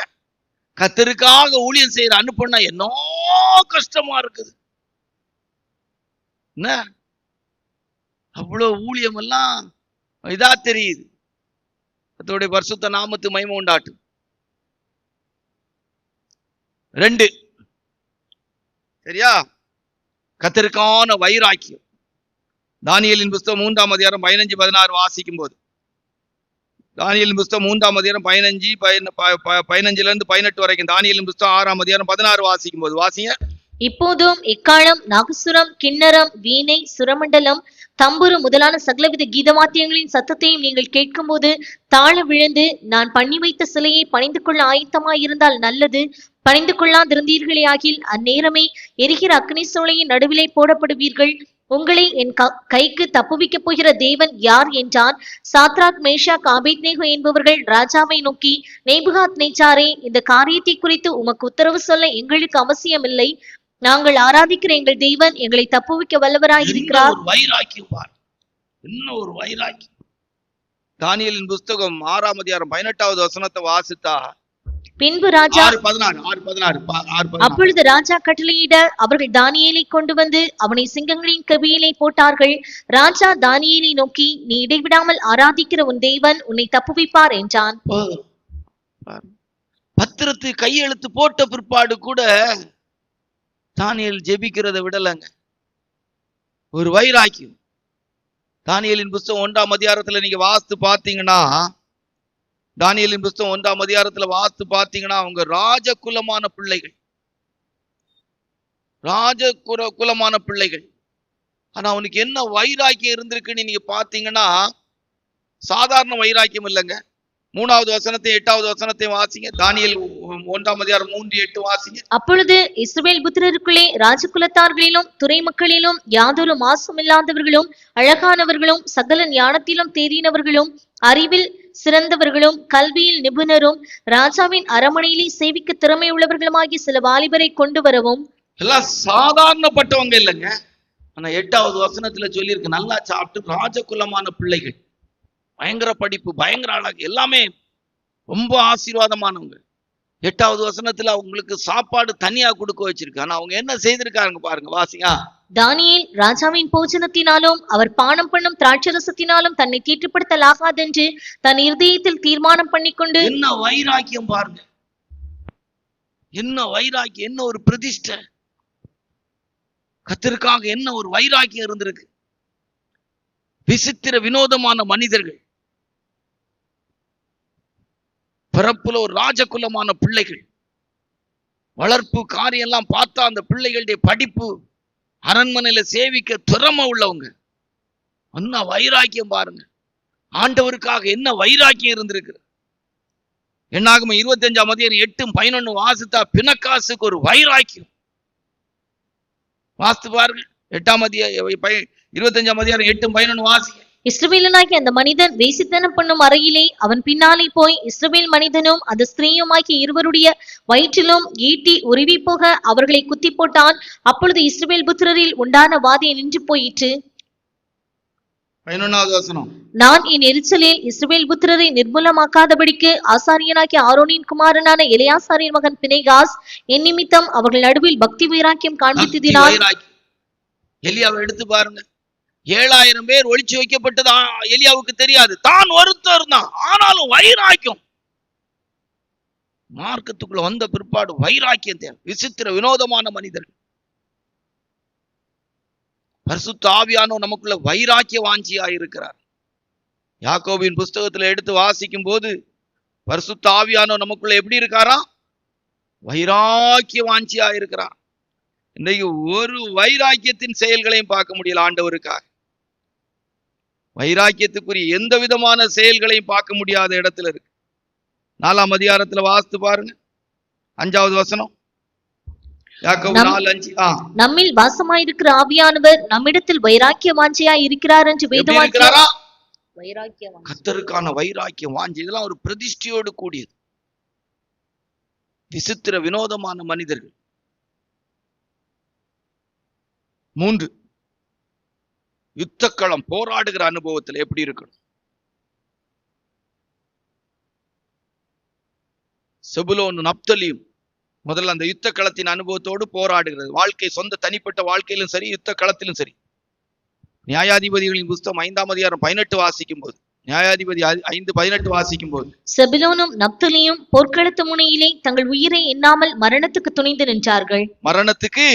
கர்த்தருக்காக ஊழியம் செய்யற அனுப்புனா என்ன கஷ்டமா இருக்குது. என்ன அவ்வளவு ஊழியம் எல்லாம் இதா தெரியுது. கர்த்தருடைய பரிசுத்த நாமத்து மகிமை உண்டாட்டும். 2 சரியா, கர்த்தருக்கான வைராக்கியம். தானியேலின் புஸ்தகம் 3ஆம் அதிகாரம் 15-16 வாசிக்கும் போது, தானியேலின் புஸ்தகம் 3ஆம் அதிகாரம் 15-18 வரைக்கும், தானியேலின் புஸ்தகம் 6ஆம் அதிகாரம் 16 வாசிக்கும் போது வாசிங்க. இப்போதும் எக்காளம், நாகசுரம், கிண்ணரம், வீணை, சுரமண்டலம், தம்புரு முதலான சகலவித கீதவாத்தியங்களின் சத்தத்தையும் நீங்கள் கேட்கும்போது தாழ விழுந்து, நான் பண்ணி வைத்த சிலையை பணிந்து கொள்ள ஆயத்தமாயிருந்தால் நல்லது, பணிந்து கொள்ளாதிருந்தீர்களே ஆகில் அந்நேரமே எரிகிற அக்னி சூளையின் நடுவிலே போடப்படுவீர்கள். உங்களை என் கைக்கு தப்புவிக்கப் போகிற தேவன் யார் என்றான். சாத்ராக், மேஷாக், ஆபேத்நேகோ என்பவர்கள் ராஜாவை நோக்கி, நேபுகாத் நேச்சாரே, இந்த காரியத்தை குறித்து உமக்கு உத்தரவு சொல்ல எங்களுக்கு அவசியமில்லை. நாங்கள் ஆராதிக்கிற எங்கள் தேவன் எங்களை தப்புவிக்க வல்லவராய் இருக்கிறார். என்ன ஒரு வைராக்கியம். தானியேலின் புஸ்தகம் 6ஆம் அதிகாரம் 18வது வசனத்தை வாசித்தா, பின்பு ராஜா 6:16 அப்பொழுது ராஜா கட்டளையிட அவர்கள் தானியேலை கொண்டு வந்து அவனை சிங்கங்களின் கெபியிலே போட்டார்கள். ராஜா தானியேலை நோக்கி, நீ இடைவிடாமல் ஆராதிக்கிற உன் தேவன் உன்னை தப்புவிப்பார் என்றான். பத்திரத்து கையெழுத்து போட்ட பிற்பாடு கூட தானியேல் ஜெபிக்கிறத விடலங்க. ஒரு வைராக்கியம். தானியேலின் புஸ்தகம் 1ஆம் அதிகாரத்துல நீங்க வாசித்து பார்த்தீங்கன்னா, தானியேலின் புஸ்தகம் 1ஆம் அதிகாரத்துல வாசித்து பார்த்தீங்கன்னா, அவங்க ராஜகுலமான பிள்ளைகள், குலமான பிள்ளைகள். ஆனா அவனுக்கு என்ன வைராக்கியம் இருந்திருக்குன்னு நீங்க பாத்தீங்கன்னா, சாதாரண வைராக்கியம் இல்லைங்க. 3வது வசனத்தை 8வது வசனத்தை வாசிங்க. தானியேல் 1ஆம் அதிகாரம் 3-8 வாசிங்க. அப்பொழுது இஸ்ரவேல் புத்திரருக்குள்ளே ராஜகுலத்தார்களிலும் துறை மக்களிலும் யாதொரு மாசும் இல்லாதவர்களும் அழகானவர்களும் சகல ஞானத்திலும் தேறினவர்களும் அறிவில் சிறந்தவர்களும் கல்வியில் நிபுணரும் ராஜாவின் அரமனையிலே சேவிக்க திறமை உள்ளவர்களுமாகி சில வாலிபரை கொண்டு வரவும். எல்லாம் சாதாரணப்பட்டவங்க இல்லைங்க. ஆனா 8வது வசனத்துல சொல்லியிருக்கு, நல்லா சாப்பிட்டு ராஜகுலமான பிள்ளைகள், பயங்கர படிப்பு, பயங்கர அழகு, எல்லாமே ரொம்ப ஆசீர்வாதமானவங்க. 8வது வசனத்துல அவங்களுக்கு சாப்பாடு தனியா கொடுக்க வச்சிருக்கு. ஆனா அவங்க என்ன செய்திருக்காங்க பாருங்க, வாசிங்க. தானியேல் ராஜாவின் போஜனத்தினாலும் அவர் பானம் பண்ணும் திராட்சரசத்தினாலும் தன்னை தீட்டுப்படுத்தலாகாதென்று தன் இருதயத்தில் தீர்மானம் பண்ணிக்கொண்டு. என்ன வைராக்கியம் பாருங்க, என்ன வைராக்கியம், என்ன ஒரு பிரதிஷ்டை. கர்த்தருக்காக என்ன ஒரு வைராக்கியம் இருந்திருக்கு. விசித்திர வினோதமான மனிதர்கள், பிறப்புல ஒரு ராஜகுலமான பிள்ளைகள், வளர்ப்பு காரியம் எல்லாம் பார்த்தா அந்த பிள்ளைகளுடைய படிப்பு, அரண்மனையில சேவிக்க திறமை உள்ளவங்க. என்ன வைராக்கியம் பாருங்க. ஆண்டவருக்காக என்ன வைராக்கியம் இருந்திருக்கு. என்னாகும் 25ஆம் அதிகாரம் 8-11 வாசித்தா பினகாசுக்கு ஒரு வைராக்கியம். வாசித்து பாருங்க. 8ஆம் அதிகாரம் 25ஆம் அதிகாரம் 8-11 வாசிங்க. இஸ்ரவேலனாகி அந்த மனிதன் வேசித்தனம் பண்ணும் அறையிலே அவன் பின்னாலே போய் இஸ்ரவேல் மனிதனும் அந்த ஸ்திரீயுமாக்கி இருவருடைய வயிற்றிலும் ஈட்டி உருவி போக அவர்களை குத்தி போட்டான். அப்பொழுது இஸ்ரவேல் புத்திரரில் உண்டான வாதை நின்று போயிற்று. 11வது வசனம். நான் என் எரிச்சலில் இஸ்ரவேல் புத்திரரை நிர்மூலமாக்காதபடிக்கு ஆசாரியனாகிய ஆரோனின் குமாரனான எலியாசாரின் மகன் பினெகாஸ் என் நிமித்தம் அவர்கள் நடுவில் பக்தி வைராக்கியம் காண்பித்ததினால். எலியாவை எடுத்து பாருங்க. 7000 பேர் ஒளிச்சு வைக்கப்பட்டது எலியாவுக்கு தெரியாது. தான் ஒருத்தர் தான், ஆனாலும் வைராக்கியம். மார்க்கத்துக்குள்ள வந்த பிற்பாடு வைராக்கியம் தேவை. விசித்திர வினோதமான மனிதர்கள். பரிசுத்த ஆவியானவர் நமக்குள்ள வைராக்கிய வாஞ்சியா இருக்கிறார். யாக்கோபின் புஸ்தகத்துல எடுத்து வாசிக்கும் போது பரிசுத்த ஆவியானவர் நமக்குள்ள எப்படி இருக்காரா? வைராக்கிய வாஞ்சியா இருக்கிறான். இன்னைக்கு ஒரு வைராக்கியத்தின் செயல்களையும் பார்க்க முடியல ஆண்டவருக்காக. வைராக்கியத்துக்குரிய எந்த விதமான செயல்களையும் பார்க்க முடியாத இடத்துல இருக்கு. 4ஆம் அதிகாரத்துல வாசித்து பாருங்க, 5வது வசனம். யாக்கோபு 4:5. நம்மில் வாசமாயிருக்கிற ஆவியானவர் நம்மிடத்தில் வைராக்கிய வாஞ்சையாய் இருக்கிறார் என்று வேதவாக்கியம். கர்த்தருக்கான வைராக்கியம் வாஞ்சி, இதெல்லாம் ஒரு பிரதிஷ்டையோடு கூடியது. விசித்திர வினோதமான மனிதர்கள். 3, யுத்தக்களம் போராடுகிற அனுபவத்தில் எப்படி இருக்கணும்? செபுலோன் நப்தலியும் முதல்ல அந்த யுத்த களத்தின் அனுபவத்தோடு போராடுகிறது. வாழ்க்கை, சொந்த தனிப்பட்ட வாழ்க்கையிலும் சரி, யுத்த களத்திலும் சரி. நியாயாதிபதிகளின் புஸ்தகம் 5ஆம் அதிகாரம் 18 வாசிக்கும் போது, நியாயாதிபதி 5:18 வாசிக்கும் போது, செபுலோனும் நப்தலியும் போர்க்களத்து முனையிலே தங்கள் உயிரை எண்ணாமல் மரணத்துக்கு துணிந்து நின்றார்கள். மரணத்துக்கு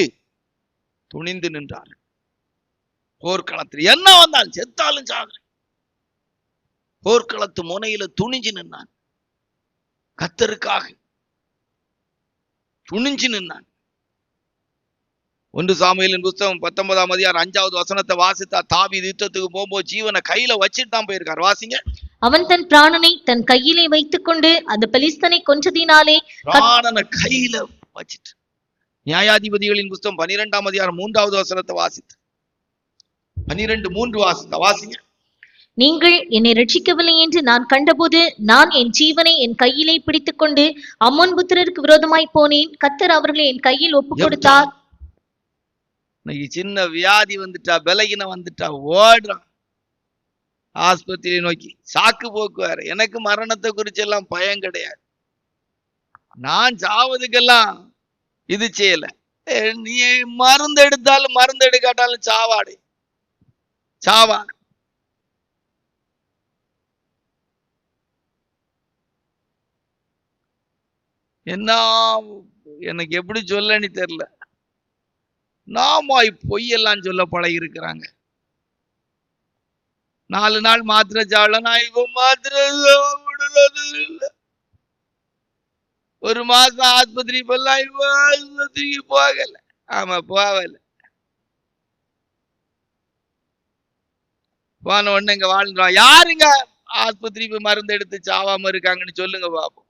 துணிந்து நின்றார்கள். போர்க்களத்தில் என்ன வந்தாலும் செத்தாலும் சாகல, போர்க்களத்து முனையில துணிஞ்சு நின்னான். கர்த்தருக்காக துணிஞ்சு நின்னான். 1 சாமுவேலின் புஸ்தகம் 19ஆம் அதிகாரம் 5வது வசனத்தை வாசித்தா, தாவீது யுத்தத்துக்கு போகும்போது ஜீவனை கையில வச்சுட்டு தான் போயிருக்கார். வாசிங்க. அவன் தன் பிராணனை தன் கையிலே வைத்துக் கொண்டு அந்த பெலிஸ்தனை கொன்றதினாலே பிராணனை கையில வச்சிட்டு. நியாயாதிபதிகளின் புஸ்தகம் 12ஆம் அதிகாரம் 3வது வசனத்தை வாசித்து, 12:3 வாசித்தா. வாசிங்க. நீங்கள் என்னை ரட்சிக்கவில்லை என்று நான் கண்டபோது நான் என் ஜீவனை என் கையிலே பிடித்துக் கொண்டு அம்மோன் புத்திரருக்கு விரோதமாய் போனேன். கர்த்தர் அவர்களை என் கையில் ஒப்பு கொடுத்தார். இன்னைக்கு சின்ன வியாதி வந்துட்டா, பலகீனம் வந்துட்டா, ஓடுறான் ஆஸ்பத்திரியை நோக்கி. சாக்கு போக்குவார். எனக்கு மரணத்தை குறிச்சு எல்லாம் பயம் கிடையாது, நான் சாவதுக்கெல்லாம் இது செய்யல. நீ மருந்து எடுத்தாலும் மருந்து எடுக்காட்டாலும் சாவாடே, சாவா. என்ன எனக்கு எப்படி சொல்லன்னு தெரியல. நாம பொய்யெல்லாம் சொல்ல பழகி இருக்கிறாங்க. 4 நாள் மாத்திரை சாப்பிட, நான் இப்ப மாத்திரை இல்லை. 1 மாசம் ஆஸ்பத்திரி போலாம், இப்ப ஆஸ்பத்திரிக்கு போகல. ஆமா, போகல. போன உடனே இங்க வாழ்ந்துருவான். யாருங்க ஆஸ்பத்திரி போய் மருந்து எடுத்து சாவாம இருக்காங்கன்னு சொல்லுங்க பாப்போம்.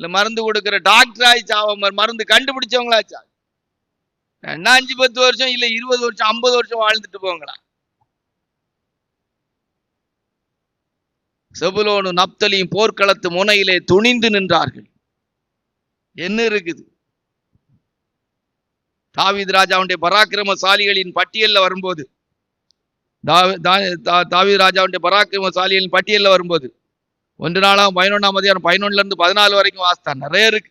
இல்ல மருந்து கொடுக்கிற டாக்டராய் சாவாம, மருந்து கண்டுபிடிச்சவங்களாச்சா? 5-10 வருஷம் இல்ல 20 வருஷம் 50 வருஷம் வாழ்ந்துட்டு போங்களா? செபுலோனும் நப்தலியும் போர்க்களத்து முனையிலே துணிந்து நின்றார்கள். என்ன இருக்குது? தாவீது ராஜாவுடைய பராக்கிரமசாலிகளின் பட்டியல்ல வரும்போது, தாவீது ராஜாவுடைய பராக்கிரமசாலிகளின் பட்டியல்ல வரும்போது 1 நாளாம் 11ஆம் அதிகாரம் 11ல இருந்து 14 வரைக்கும் வாசித்தா. நிறைய இருக்கு.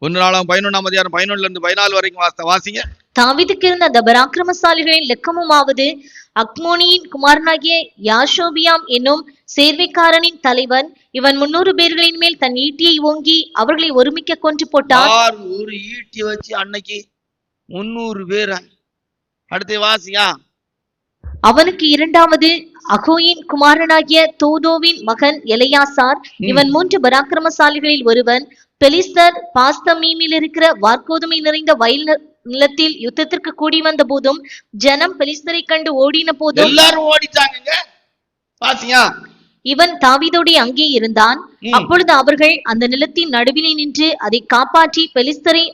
1 நாளாம் 11ஆம் அதிகாரம் 11ல இருந்து 14 வரைக்கும் வாசித்தா. வாசிங்க. தாவீதுக்கு இருந்த அந்த பராக்கிரமசாலிகளின் லெக்கமுமாவது, அக்மோனியின் குமாரனாகிய யாஷோபியாம் என்னும் சேர்வைக்காரனின் தலைவன், இவன் 300 பேர்களின் மேல் தன் ஈட்டியை ஓங்கி அவர்களை ஒருமிக்க கொன்று போட்டான். ஒரு ஈட்டி வச்சு அன்னைக்கு 300 பேர். அடுத்து வாசியா. அவனுக்கு 2வது அகோயின் குமாரனாகிய தோதோவின் மகன் எலையாசார், இவன் 3 பராக்கிரமசாலிகளில் ஒருவன். பெலிஸ்தர் பாஸ்தமீமில் இருக்கிற வார்கோதுமை நிறைந்த வயல் நிலத்தில் யுத்தத்திற்கு கூடி வந்த போதும் ஜனம் பெலிஸ்தரை கண்டு ஓடின போதும் எல்லாரும் ஓடிட்டாங்க. வாசியா. இவன் தாவீதோடே அங்கே இருந்தான். அப்பொழுது அவர்கள் அந்த நிலத்தின் நடுவிலே நின்று அதை காப்பாற்றி பெலிஸ்தரை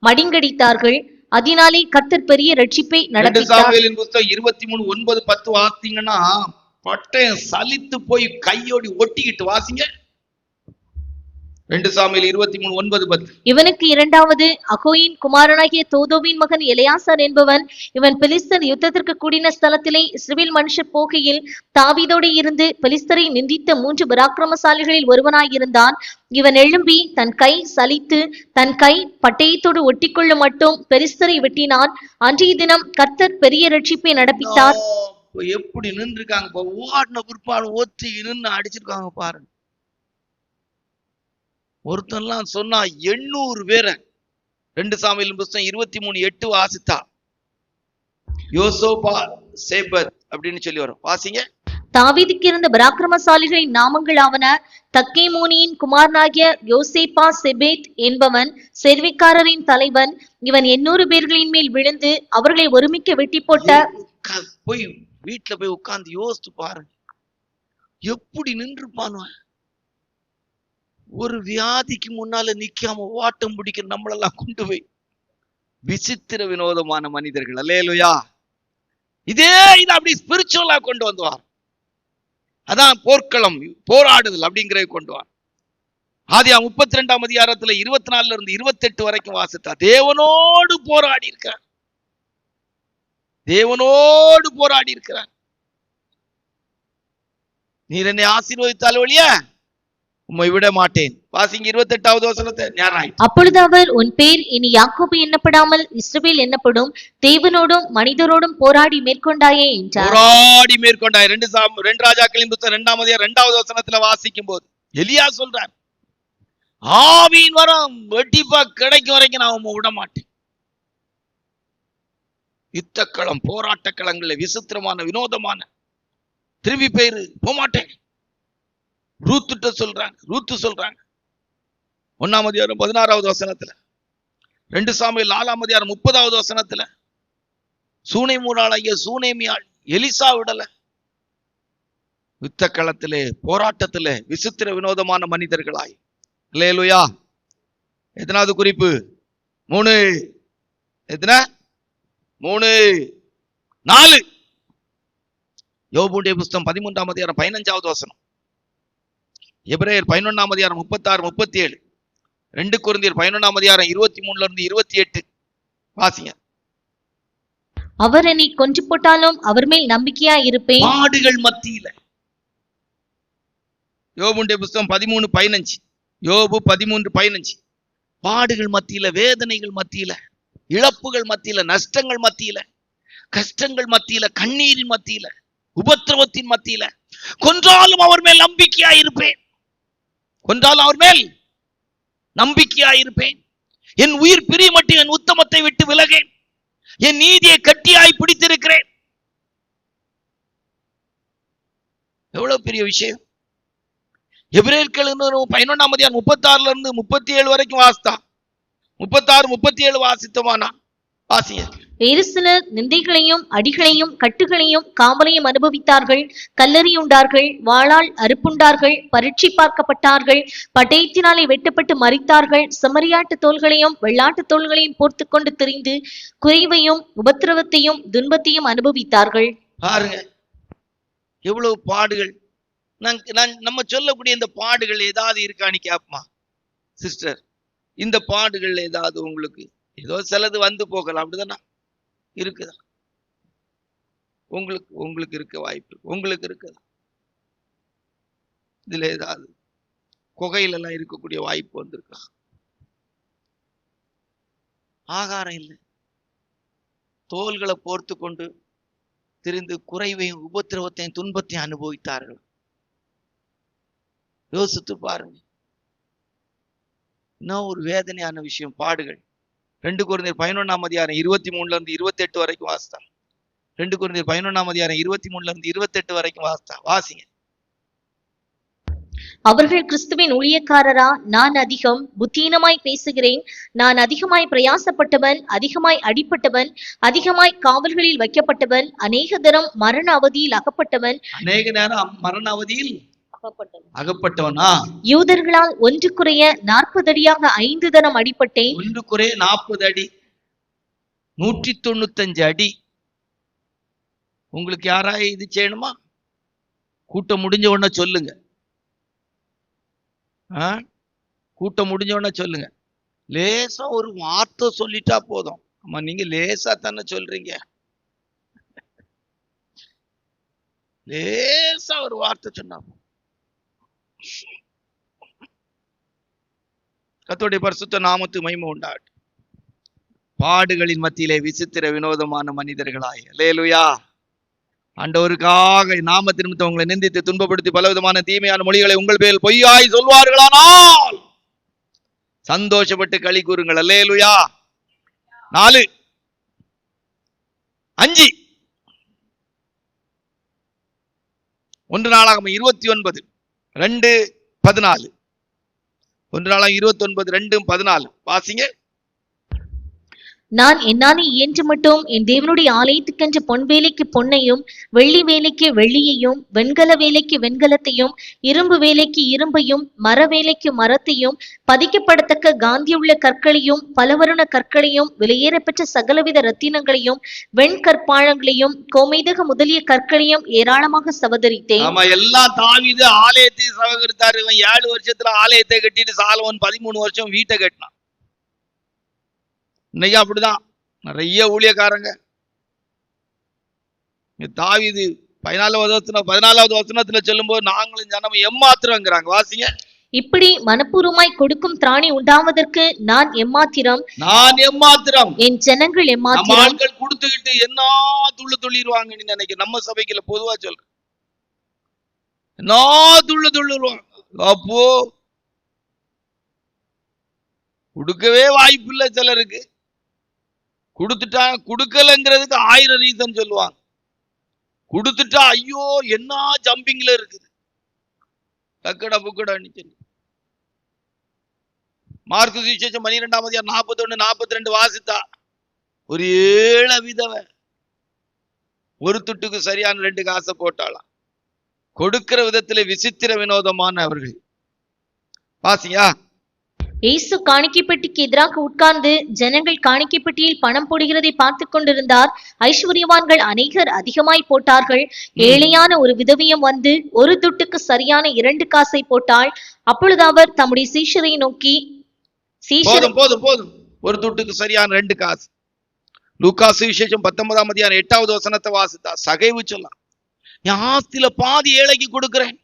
மடிங்கடித்தார்கள். அதனாலே கர்த்தர் பெரிய ரட்சிப்பை நடப்பித்தார். 2 சாமுவேலின் புத்தகம் 23:9-10 வாசித்தீங்கன்னா பட்டயம் சலித்து போய் கையோடி ஒட்டிக்கிட்டு. வாசிங்க. 2 சாமுவேல் 23:9-10. இவனுக்கு 2வது அகோயின் குமாரனாகிய தோதோவின் மகன் எலையாசார் என்பவன். இவன் பெலிஸ்தர் யுத்தத்திற்கு கூடின ஸ்தலத்திலே இஸ்ரவேல் மனுஷர் போகையில் தாவீதோடு இருந்து பெலிஸ்தரை நிந்தித்த 3 பராக்கிரமசாலிகளில் ஒருவனாயிருந்தான். இவன் எழும்பி தன் கை சலித்து தன் கை பட்டயத்தோடு ஒட்டிக்கொள்ளும் மட்டும் பெலிஸ்தரை வெட்டினான். அன்றைய தினம் கர்த்தர் பெரிய ரட்சிப்பை நடப்பித்தார். எப்படி நின்று இருக்காங்க, ஓடின பிற்பாடு ஒத்தி நின்று அடிச்சிருக்காங்க பாருங்க. ஒருத்தன்லாம் சொன்னா 800 பேரை. 2 சாமுவேல் புத்தகம் 23:8 வாசித்தா. யோசோபா சேபத் அப்படின்னு சொல்லி வரும். வாசிங்க. தாவீதுக்கு இருந்த பராக்கிரமசாலிகளின் நாமங்களாவன: தக்கேமோனியின் குமாரனாகிய யோசேப்பா செபேத் என்பவன் செர்விக்காரரின் தலைவன். இவன் 800 பேர்களின் மேல் விழுந்து அவர்களை ஒருமிக்க வெட்டி போட்ட. போய் வீட்டுல போய் உட்கார்ந்து யோசித்து பாருங்க, எப்படி நின்றுப்பானு. ஒரு வியாதிக்கு முன்னால நிக்காம வாட்டம் பிடிக்கிற நம்மளெல்லாம் கொண்டு போய் விசித்திர வினோதமான மனிதர்கள். அல்லேலூயா. இதே இது அப்படி ஸ்பிரிச்சுவலா கொண்டு வந்துவார். அதான் போர்க்களம், போராடுதல் அப்படிங்கிறத கொண்டு வார். ஆதியாகமம் 32ஆம் அதிகாரத்துல 24 இருந்து 28 வரைக்கும் வாசித்தா தேவனோடு போராடி இருக்கிறார். தேவனோடு போராடி இருக்கிறார். நீர் என்னை ஆசீர்வதித்தால் ஒழிய உம்மை விட மாட்டேன். வாசிங்க 28வது வசனத்தை. அப்பொழுது அவர், உன் பேர் இனி யாக்கோபு எண்ணப்படாமல் இஸ்ரவேல் என்னப்படும், தேவனோடும் மனிதரோடும் போராடி மேற்கொண்டாயே என்றார். போராடி மேற்கொண்டாய். 2 ராஜாக்களின் புத்தகம் 2ஆம் அதிகாரம் 2வது வசனத்துல வாசிக்கும் போது எலியா சொல்றார், ஆவியின் வரம் வெட்டிப்பா கிடைக்கும் வரைக்கும் நான் உம்மை விட மாட்டேன். யுத்தக்களம், போராட்ட களங்கள்ல விசித்திரமான வினோதமான திரும்பி பேரு போமாட்டேன். ரூத்து சொல்றாங்க 1ஆம் அதிகாரம் 16வது வசனத்துல, 2 சாமுவேல் 4ஆம் அதிகாரம் 30வது வசனத்துல, சூனேமியாளாகிய சூனேமியாள் எலிசா விடல. யுத்த களத்திலே, போராட்டத்திலே விசித்திர வினோதமான மனிதர்களாய். அல்லேலூயா. எத்தனாவது குறிப்பு? 3. எத்தனை? 3, 4. யோபுடைய புஸ்தகம் 13ஆம் அதிகாரம் 15வது வசனம், எபிரேயர் 11ஆம் அதிகாரம் 36, 37, 2 கொரிந்தியர் 11ஆம் அதிகாரம் 23 இருந்து 28 வாசிங்க. அவர் என்னை கொன்று போட்டாலும் அவர் மேல் நம்பிக்கையா இருப்பேன். பாடுகள் மத்தியில. யோபுடைய புஸ்தகம் 13:15, யோபு 13:15. பாடுகள் மத்தியில, வேதனைகள் மத்தியில, இழப்புகள் மத்தியில, நஷ்டங்கள் மத்தியில, கஷ்டங்கள் மத்தியில, கண்ணீரின் மத்தியில, உபத்திரவத்தின் மத்தியில, கொன்றாலும் அவர் மேல் நம்பிக்கையா இருப்பேன். கொன்றாலும் அவர் மேல் நம்பிக்கையா இருப்பேன். என் உயிர் பிரிய மட்டும் என் உத்தமத்தை விட்டு விலகேன். என் நீதியை கட்டியாய் பிடித்திருக்கிறேன். எவ்வளவு பெரிய விஷயம். எபிரேயர்கள் 11ஆம் அதிகாரம் 36 இருந்து 37 வரைக்கும் வாசித்தா, 36, 37 வாசித்தமானா வாசிங்க. வேறு சிலர் நிந்தைகளையும் அடிகளையும் கட்டுகளையும் காவலையும் அனுபவித்தார்கள், கல்லறியுண்டார்கள், வாளால் அறுப்புண்டார்கள், பரீட்சை பார்க்கப்பட்டார்கள், பட்டயத்தினாலே வெட்டப்பட்டு மரித்தார்கள், செம்மறியாட்டு தோள்களையும் வெள்ளாட்டு தோள்களையும் போர்த்து கொண்டு திரிந்து குறைவையும் உபத்திரவத்தையும் துன்பத்தையும் அனுபவித்தார்கள். பாருங்க எவ்வளவு பாடுகள். நம்ம சொல்லக்கூடிய இந்த பாடுகள் ஏதாவது இருக்கான்னு கேப்பமா சிஸ்டர்? இந்த பாடுகள் ஏதாவது உங்களுக்கு ஏதோ சிலது வந்து போகலாம், அப்படிதானா? இருக்குதா? உங்களுக்கு இருக்க வாய்ப்பு, உங்களுக்கு இருக்குதா? இதுல ஏதாவது குகையில எல்லாம் இருக்கக்கூடிய வாய்ப்பு வந்திருக்கா? ஆகாரம் இல்லை, தோள்களை போர்த்து கொண்டு திரிந்து குறைவையும் உபத்திரவத்தையும் துன்பத்தையும் அனுபவித்தார்கள். யோசித்து பாருங்க. இன்னும் ஒரு வேதனையான விஷயம், பாடுகள். 2 கொரிந்தியர் 11ஆம் அதிகாரம் 23 இருந்து 28 வரைக்கும் வாசித்தா. 2 கொரிந்தியர் 11ஆம் அதிகாரம் 23 இருந்து 28 வரைக்கும் வாசித்தா. வாசிங்க. அவர்கள் கிறிஸ்துவின் ஊழியக்காரரா? நான் அதிகம் புத்தீனமாய் பேசுகிறேன். நான் அதிகமாய் பிரயாசப்பட்டவன், அதிகமாய் அடிப்பட்டவன், அதிகமாய் காவல்களில் வைக்கப்பட்டவன், அநேக தரம் மரண அவதியில் அகப்பட்டவன். அநேக நேரம் மரண அவதியில் அகப்பட்டவனா? யூதர்களால் 1 குறைய 40 அடியாக 5 தரம் அடிப்பட்டேன். 1 குறைய 40 அடி, 195 அடி. உங்களுக்கு யாராவது இது செய்யணுமா? கூட்டம் முடிஞ்ச உடனே சொல்லுங்க. கூட்டம் முடிஞ்ச உடனே சொல்லுங்க. லேசா ஒரு வார்த்தை சொல்லிட்டா போதும். ஆமா, நீங்க லேசா தானே சொல்றீங்க. லேசா ஒரு வார்த்தை சொன்னா கர்த்தருடைய பரிசுத்த நாமத்துக்கு மகிமை உண்டாகட்டும். பாடுகளின் மத்தியிலே விசித்திர வினோதமான மனிதர்களாய். அல்லேலூயா. ஆண்டவருக்காக நாமத்தின் நிமித்தம் உங்களை நிந்தித்து துன்பப்படுத்தி பலவிதமான தீமையான மொழிகளை உங்கள் பேரில் பொய்யாய் சொல்வார்களானால் சந்தோஷப்பட்டு களி கூறுங்கள். அல்லேலூயா. 4, 5 1 நாளாகமம் 29:2-14. 1 நாளாகமம் 29:2-14 வாசிங்க. நான் என்னாலே இயன்ற மட்டும் என் தேவனுடைய ஆலயத்துக்கென்ற பொன் வேலைக்கு பொன்னையும், வெள்ளி வேலைக்கு வெள்ளியையும், வெண்கல வேலைக்கு வெண்கலத்தையும், இரும்பு வேலைக்கு இரும்பையும், மர வேலைக்கு மரத்தையும், பதிக்கப்படத்தக்க காந்தியுள்ள கற்களையும், பலவருண கற்களையும், விலையேறப்பெற்ற சகலவித ரத்தினங்களையும், வெண்கற்பாழங்களையும், கோமேதக முதலிய கற்களையும் ஏராளமாக சவதரித்தேன். ஆமா, எல்லாம் தாவீது ஆலயத்தை சவகரித்தாரு. இவன் 7 வருஷத்துல ஆலயத்தை கட்டிட்டு சாலமோன் 13 வருஷம் வீட்டை கட்டினான். இன்னைக்கு அப்படிதான் நிறைய ஊழியக்காரங்க. தாவீது 14வது வசனத்துல சொல்லும்போது நாங்களும் ஜனமும் எம்மாத்திரங்கிறாங்க. வாசிங்க. இப்படி மனப்பூர்வமாய் கொடுக்கும் திராணி உண்டாவதற்கு நான் எம்மாத்திரம், என் ஜனங்கள் எம்மாத்திரம். ஆட்கள் கொடுத்துக்கிட்டு என்ன துள்ளிடுவாங்கன்னு நினைக்க. நம்ம சபைக்குள்ள பொதுவா சொல்றேன், என்ன துள்ளுவாங்க. அப்போ கொடுக்கவே வாய்ப்பு இல்லை சிலருக்கு. கொடுத்துட்டா கொடுக்கலங்கிறதுக்கு 1000 ரீசன் சொல்லுவாங்க. கொடுத்துட்டா ஐயோ என்ன ஜம்பிங்ல இருக்குது, டக்கடா புக்கடான்னு சொல்லி. மார்க்கு சுவிசேஷம் 12:41-42 வாசித்தா ஒரு 7 விதவை ஒரு துட்டுக்கு சரியான 2 காசை போட்டாளாம். கொடுக்கிற விதத்திலே விசித்திர வினோதமான அவர்கள். வாசியா. இயேசு காணிக்கைப்பட்டிக்கு எதிராக உட்கார்ந்து ஜனங்கள் காணிக்கைப்பட்டியில் பணம் போடுகிறதை பார்த்து கொண்டிருந்தார். ஐஸ்வர்யவான்கள் அநேகர் அதிகமாய் போட்டார்கள். ஏழையான ஒரு விதவியம் வந்து ஒரு துட்டுக்கு சரியான 2 காசை போட்டாள். அப்பொழுது அவர் தம்முடைய சீஷரை நோக்கி, போதும் ஒரு துட்டுக்கு சரியான 2 காசு. லூக்கா சுவிசேஷம் 19:8 வசனத்தை வாசித்தா சகைவு சொல்லலாம். என் ஆஸ்தியில பாதி ஏழைக்கு கொடுக்கிறேன்,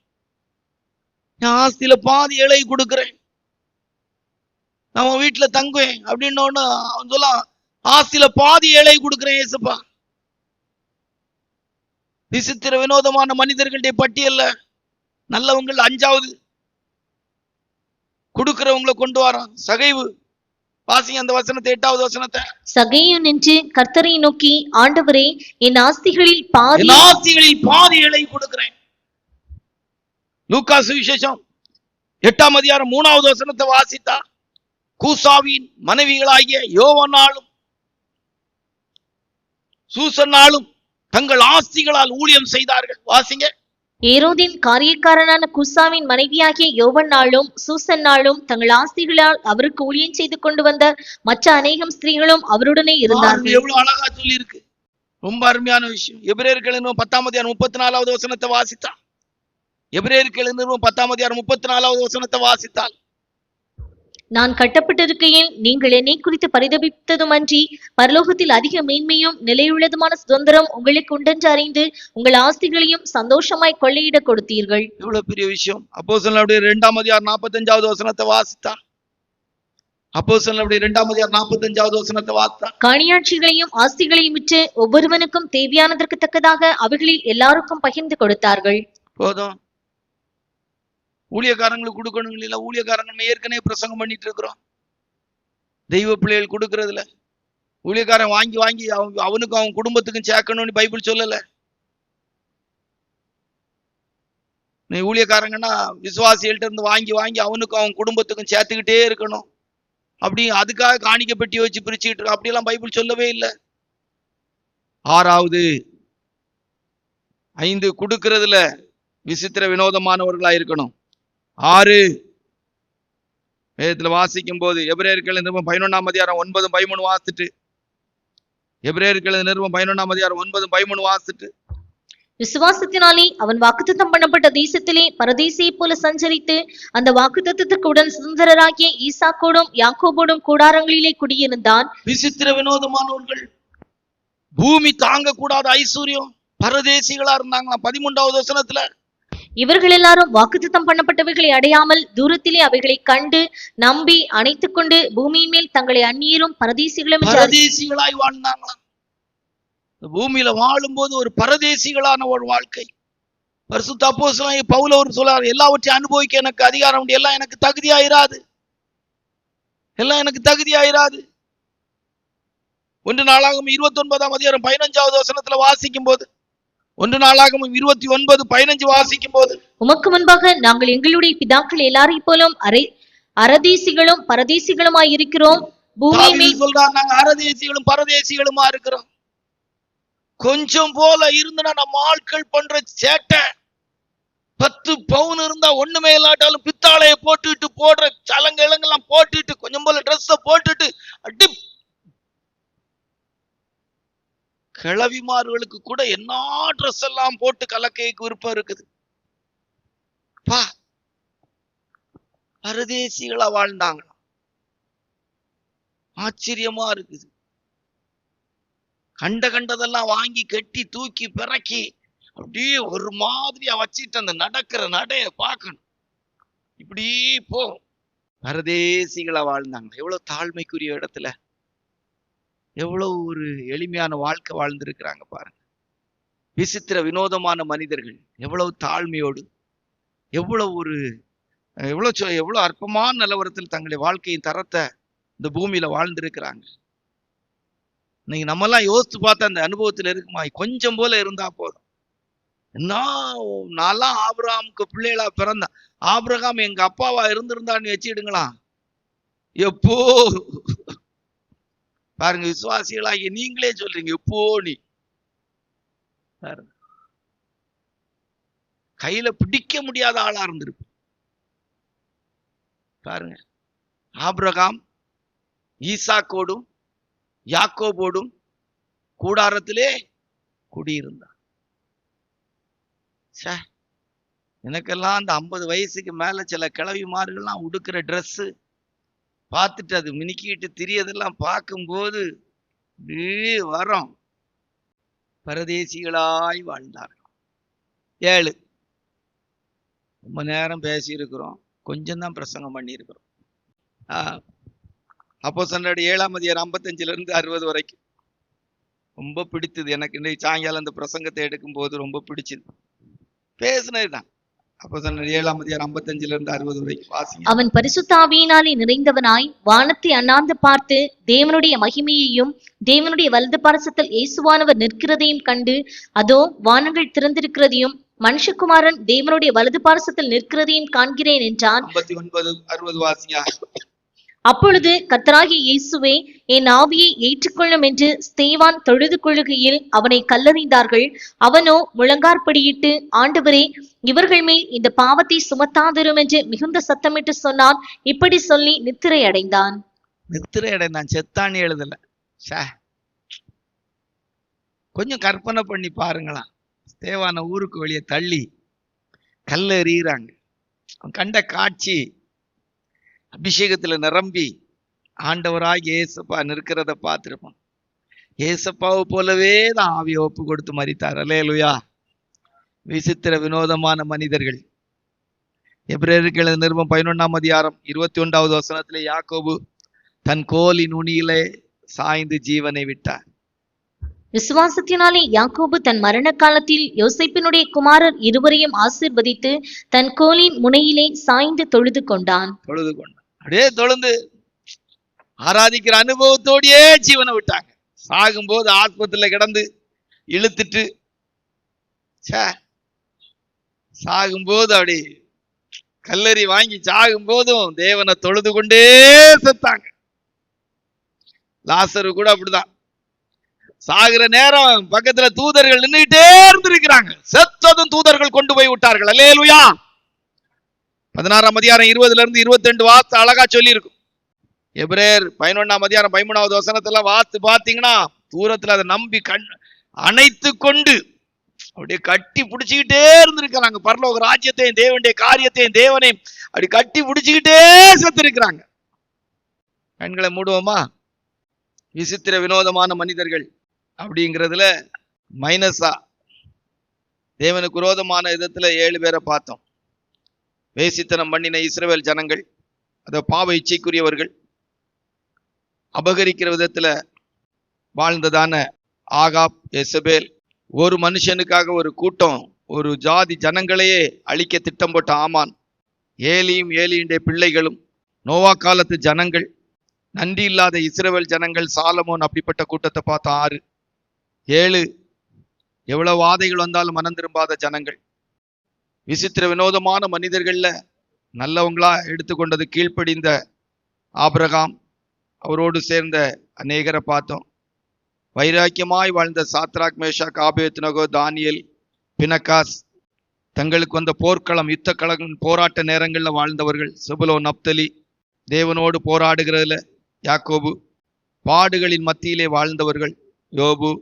என் ஆஸ்தியில பாதி ஏழைக்கு கொடுக்கிறேன், நம்ம வீட்டுல தங்குவேன் அப்படின்னு அவன் சொல்லலாம். ஆஸ்தியில பாதி ஏழை கொடுக்கிறேன் ஏசப்பா. விசித்திர வினோதமான மனிதர்களுடைய பட்டியல்ல நல்லவங்கள் 5வது கொடுக்கிறவங்களை கொண்டு வரான். சகைவு. வாசிங்க அந்த வசனத்தை, 8வது வசனத்தை. சகையு நின்று கர்த்தரை நோக்கி, ஆண்டவரே, என் ஆஸ்திகளில் பாதி ஏழை கொடுக்கிறேன். லூக்கா சுவிசேஷம் 8ஆம் அதிகாரம் 3வது வசனத்தை வாசித்தா கூசாவின் மனைவிகளாகிய யோவனாலும் சூசன்னாலும் தங்கள் ஆஸ்திகளால் ஊழியம் செய்தார்கள். வாசிங்க. ஏரோதின் காரியக்காரனான குசாவின் மனைவியாகிய யோவன்னாலும் சூசன்னாலும் தங்கள் ஆஸ்திகளால் அவருக்கு ஊழியம் செய்து கொண்டு வந்த மற்ற அநேகம் ஸ்திரீகளும் அவருடனே இருந்தார்கள். எவ்வளவு அழகா சொல்லி இருக்கு, ரொம்ப அருமையான விஷயம். எபிரேயர்கள் 10ஆம் அதிகாரம் 34வது வசனத்தை வாசித்தா, எபிரேயர்கள் 10ஆம் அதிகாரம் 34வது வசனத்தை வாசித்தால், நான் கட்டப்பட்டிருக்கையில் நீங்கள் என்னை குறித்து பரிதபித்ததுமன்றி பரலோகத்தில் அதிக மேன்மையும் நிலையுள்ளதுமான சுதந்திரம் உங்களுக்கு உண்டென்று அறிந்து உங்கள் ஆஸ்திகளையும் சந்தோஷமாய் கொள்ளையிட கொடுத்தீர்கள். எவ்வளவு பெரிய விஷயம். அப்போஸ்தலர்களுடைய 2ஆம் அதிகாரம் 45வது வசனத்தை வாசித்தா, அப்போஸ்தலர்களுடைய 2ஆம் அதிகாரம் 45வது வசனத்தை வாசித்தா, காணியாட்சிகளையும் ஆஸ்திகளையும் விற்று ஒவ்வொருவனுக்கும் தேவையானதற்கு தக்கதாக அவைகளில் எல்லாருக்கும் பகிர்ந்து கொடுத்தார்கள். போதும். ஊழியக்காரங்களுக்கு கொடுக்கணும் இல்ல, ஊழியக்காரங்க ஏற்கனவே பிரசங்கம் பண்ணிட்டு இருக்கிறோம். தெய்வ பிள்ளைகள் கொடுக்கறதுல ஊழியக்காரன் வாங்கி அவனுக்கும் அவன் குடும்பத்துக்கும் சேர்க்கணும்னு பைபிள் சொல்லல. நீ ஊழியக்காரங்கன்னா விசுவாசிகள்ட்ட இருந்து வாங்கி அவனுக்கும் அவன் குடும்பத்துக்கும் சேர்த்துக்கிட்டே இருக்கணும். அப்படி அதுக்காக காணிக்கை பெட்டி வச்சு பிரிச்சுக்கிட்டு இருக்க, அப்படியெல்லாம் பைபிள் சொல்லவே இல்லை. 6வது 5 கொடுக்கறதுல விசித்திர வினோதமானவர்களா இருக்கணும். 6 வேதத்துல வாசிக்கும் போது எபிரேயர்கள் 11ஆம் அதிகாரம் 9-13 வாசிட்டு, எபிரேயர்கள் 11ஆம் அதிகாரம் 9-13 வாசிட்டு, விசுவாசத்தினாலே அவன் வாக்குத்தத்தம் பண்ணப்பட்ட தேசத்திலே பரதேசியை போல சஞ்சரித்து அந்த வாக்குத்தத்தத்திற்கு உடன் சுதந்திரராகிய ஈசாக்கோடும் யாக்கோபோடும் கூடாரங்களிலே குடியிருந்தான். விசித்திர வினோதமானவர்கள், பூமி தாங்க கூடாத ஐஸ்வர்யம், பரதேசிகளா இருந்தாங்களா. 13வது வசனத்துல இவர்கள் எல்லாரும் வாக்குத்தத்தம் பண்ணப்பட்டவைகளை அடையாமல் தூரத்திலே அவைகளை கண்டு நம்பி அணைத்துக் கொண்டு பூமியின் மேல் தங்களை அந்நியரும் பரதேசிகளாய் வாழ்ந்தாங்களாம். பூமியில வாழும் போது ஒரு பரதேசிகளான ஒரு வாழ்க்கை. பரிசுத்த அப்போஸ்தலன் பவுல் அவர் சொல்றார், எல்லாவற்றையும் அனுபவிக்க எனக்கு அதிகாரம் உண்டு, எல்லாம் எனக்கு தகுதியாயிராது, எல்லாம் எனக்கு தகுதியாயிராது. 1 நாளாகமம் 29ஆம் அதிகாரம் 15வது வசனத்துல வாசிக்கும் போது 1 நாளாகமம் 29:15 வாசிக்கும் போது, உமக்கு முன்பாக நாங்கள் எங்களுடைய பிதாக்கள் எல்லாரைப் போலும் அரதேசிகளும் பரதேசிகளுமாய் இருக்கிறோம். பூமி தாவீது சொல்றார், நாங்க அரதேசிகளும் பரதேசிகளுமா இருக்கிறோம். கொஞ்சம் போல இருந்துனா நம்ம ஆட்கள் பண்ற சேட்டை, 10 பவுன் இருந்தா ஒண்ணுமே இல்லாட்டாலும் பித்தாளைய போட்டுட்டு, போடுற சலங்கெல்லாம் போட்டுட்டு, கொஞ்சம் போல ட்ரெஸ்ஸ போட்டுட்டு, அடி கிழவிமார்களுக்கு கூட என்ன ட்ரெஸ் எல்லாம் போட்டு கலக்கைக்கு விருப்பம் இருக்குது. பா, பரதேசிகளா வாழ்ந்தாங்க. ஆச்சரியமா இருக்குது. கண்டதெல்லாம் வாங்கி கட்டி தூக்கி பிறக்கி அப்படியே ஒரு மாதிரியா வச்சிட்டு அந்த நடக்கிற நடைய பார்க்கணும். இப்படி போ, பரதேசிகளா வாழ்ந்தாங்க. எவ்வளவு தாழ்மைக்குரிய இடத்துல, எவ்வளவு ஒரு எளிமையான வாழ்க்கை வாழ்ந்திருக்கிறாங்க பாருங்க. விசித்திர வினோதமான மனிதர்கள், எவ்வளவு தாழ்மையோடு, எவ்வளவு அற்பமான நிலவரத்தில் தங்களுடைய வாழ்க்கையின் தரத்தை இந்த பூமியில வாழ்ந்திருக்கிறாங்க. இன்னைக்கு நம்ம எல்லாம் யோசித்து பார்த்தா அந்த அனுபவத்தில் இருக்குமா? கொஞ்சம் போல இருந்தா போதும். நான்லாம் ஆபிரகாமுக்கு பிள்ளைகளா பிறந்தேன். ஆபிரகாம் எங்க அப்பாவா இருந்திருந்தான்னு வச்சுடுங்களா, எப்போ பாருங்க, விசுவாசிகளாகிய நீங்களே சொல்றீங்க, எப்போ நீ பாருங்க, கையில பிடிக்க முடியாத ஆளா இருந்திருப்ப பாருங்க. ஆபிரகாம் ஈசாக்கோடும் யாக்கோபோடும் கூடாரத்திலே குடியிருந்தான். எனக்கெல்லாம் அந்த 50 வயசுக்கு மேல சில கிழவிமார்கள்லாம் உடுக்கிற ட்ரெஸ் பார்த்துட்டு அது மினிக்கிட்டு திரியதெல்லாம் பார்க்கும்போது வரோம். பரதேசிகளாய் வாழ்ந்தார்கள். 7 ரொம்ப நேரம் பேசியிருக்கிறோம், கொஞ்சம் தான் பிரசங்கம் பண்ணியிருக்கிறோம். அப்போஸ்தலர் 7ஆம் அதிகாரம் 55-60 வரைக்கும் ரொம்ப பிடித்தது எனக்கு. இன்னைக்கு சாயங்காலம் அந்த பிரசங்கத்தை எடுக்கும் போது ரொம்ப பிடிச்சது. பேசினதுதான். அப்போஸ்தலர் 7ஆம் அதிகாரம் 55-60 வரைக்கும் வாசிங்க. அவன் பரிசுத்த ஆவியினாலே நிறைந்தவனாய் வானத்தை அண்ணாந்து பார்த்து தேவனுடைய மகிமையையும் தேவனுடைய வலது பார்சத்தில் இயேசுவானவர் நிற்கிறதையும் கண்டு, அதோ வானங்கள் திறந்திருக்கிறதையும் மனுஷகுமாரன் தேவனுடைய வலது பார்சத்தில் நிற்கிறதையும் காண்கிறேன் என்றான். 59-60 வாசிங்க. அப்பொழுது கர்த்தராகிய இயேசுவே, என் ஆவியை ஏற்றுக்கொள்ளும் என்று ஸ்தேவான் தொழுது கொள்ளுகையில் அவனை கல்லறிந்தார்கள். அவனோ முழங்கார்படியிட்டு, ஆண்டவரே, இவர்கள் மேல் இந்த பாவத்தை சுமத்தாதிரும் என்று மிகுந்த சத்தமிட்டு சொன்னான். இப்படி சொல்லி நித்திரை அடைந்தான். செத்தானி எழுதல. கொஞ்சம் கற்பனை பண்ணி பாருங்களா, ஸ்தேவான ஊருக்கு வெளியே தள்ளி கல்லெறிகிறாங்க. கண்ட காட்சி, அபிஷேகத்துல நிரம்பி ஆண்டவராக ஏசப்பா நிற்கிறத பார்த்திருப்போம். ஏசப்பாவை போலவே தான் ஆவியை ஒப்பு கொடுத்து மரித்தார். அல்லேலூயா. விசித்திர வினோதமான மனிதர்கள். எபிரேயருக்கு எழுதின நிருபம் 11ஆம் அதிகாரம் 21வது வசனத்திலே யாக்கோபு தன் கோலின் நுனியிலே சாய்ந்து ஜீவனை விட்டார். விசுவாசத்தினாலே யாக்கோபு தன் மரண காலத்தில் யோசேப்பினுடைய குமாரர் இருவரையும் ஆசீர்வதித்து தன் கோலின் முனையிலே சாய்ந்து தொழுது கொண்டான். அப்படியே தொழுந்து ஆராதிக்கிற அனுபவத்தோடயே ஜீவனை விட்டாங்க. சாகும்போது ஆஸ்பத்திரியில கிடந்து இழுத்துட்டு, சாகும்போது அப்படி கல்லறி வாங்கி சாகும் போதும் தேவனை தொழுது கொண்டே செத்தாங்க. லாசரு கூட அப்படிதான். சாகுற நேரம் பக்கத்துல தூதர்கள் நின்றுகிட்டே இருந்திருக்கிறாங்க. செத்ததும் தூதர்கள் கொண்டு போய் விட்டார்கள். அல்லேலூயா. 16ஆம் அதிகாரம் 20-22 வார்த்தை அழகா சொல்லி இருக்கும். எபிரேயர் 11ஆம் அதிகாரம் 13வது வசனத்துல வார்த்தை பாத்தீங்கன்னா, தூரத்துல அதை நம்பி அணைத்து கொண்டு அப்படியே கட்டி பிடிச்சுக்கிட்டே இருந்திருக்கிறாங்க. பரலோக ராஜ்யத்தையும் தேவனுடைய காரியத்தையும் தேவனையும் அப்படி கட்டி பிடிச்சுக்கிட்டே செத்துருக்கிறாங்க. கண்களை மூடுவோமா? விசித்திர வினோதமான மனிதர்கள் அப்படிங்கிறதுல மைனஸா தேவனுக்கு விரோதமான விதத்துல 7 பேரை பார்த்தோம். வேசித்தனம் பண்ணின இஸ்ரவேல் ஜனங்கள், அத பாவ இச்சைக்குரியவர்கள், அபகரிக்கிற விதத்துல வாழ்ந்ததான ஆகாப், எசபேல், ஒரு மனுஷனுக்காக ஒரு கூட்டம், ஒரு ஜாதி ஜனங்களையே அழிக்க திட்டம் போட்ட ஆமான், ஏலியும் ஏலியுடைய பிள்ளைகளும், நோவா காலத்து ஜனங்கள், நன்றி இல்லாத இஸ்ரவேல் ஜனங்கள், சாலமோன், அப்படிப்பட்ட கூட்டத்தை பார்த்தோம். 6. 7 எவ்வளவு வாதைகள் வந்தாலும் மனம் திரும்பாத ஜனங்கள். விசித்திர வினோதமான மனிதர்கள்ல நல்லவங்களா எடுத்துக்கொண்டது கீழ்ப்படிந்த ஆபிரகாம், அவரோடு சேர்ந்த அநேகரை பார்த்தோம். வைராக்கியமாய் வாழ்ந்த சாத்ராக், மேஷாக், ஆபேத்நேகோ, தானியேல், பினகாஸ், தங்களுக்கு வந்த போர்க்களம், யுத்தக்களம், போராட்ட நேரங்களில் வாழ்ந்தவர்கள். செபுலோன், நப்தலி, தேவனோடு போராடுகிறதுல யாக்கோபு, பாடுகளின் மத்தியிலே வாழ்ந்தவர்கள் யோபு,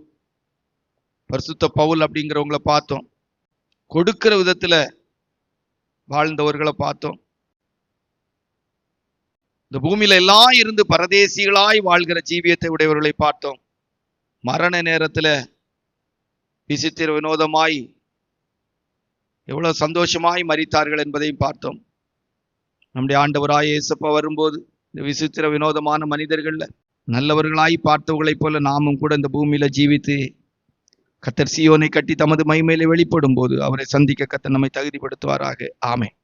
பரிசுத்த பவுல் அப்படிங்கிறவங்கள பார்த்தோம். கொடுக்கிற விதத்துல வாழ்ந்தவர்களை பார்த்தோம். இந்த பூமியில எல்லாம் இருந்து பரதேசிகளாய் வாழ்கிற ஜீவியத்தை உடையவர்களை பார்த்தோம். மரண நேரத்துல விசித்திர வினோதமாய் எவ்வளவு சந்தோஷமாய் மரித்தார்கள் என்பதையும் பார்த்தோம். நம்முடைய ஆண்டவராய் இயேசுப்பா வரும்போது இந்த விசித்திர வினோதமான மனிதர்கள்ல நல்லவர்களாய் பார்த்தவர்களைப் போல நாமும் கூட இந்த பூமியில ஜீவித்து கர்த்தர் சீயோனை கட்டி தமது மகிமையிலே வெளிப்படும் போது அவரை சந்திக்க கர்த்தர் நம்மை தகுதிப்படுத்துவாராக. ஆமென்.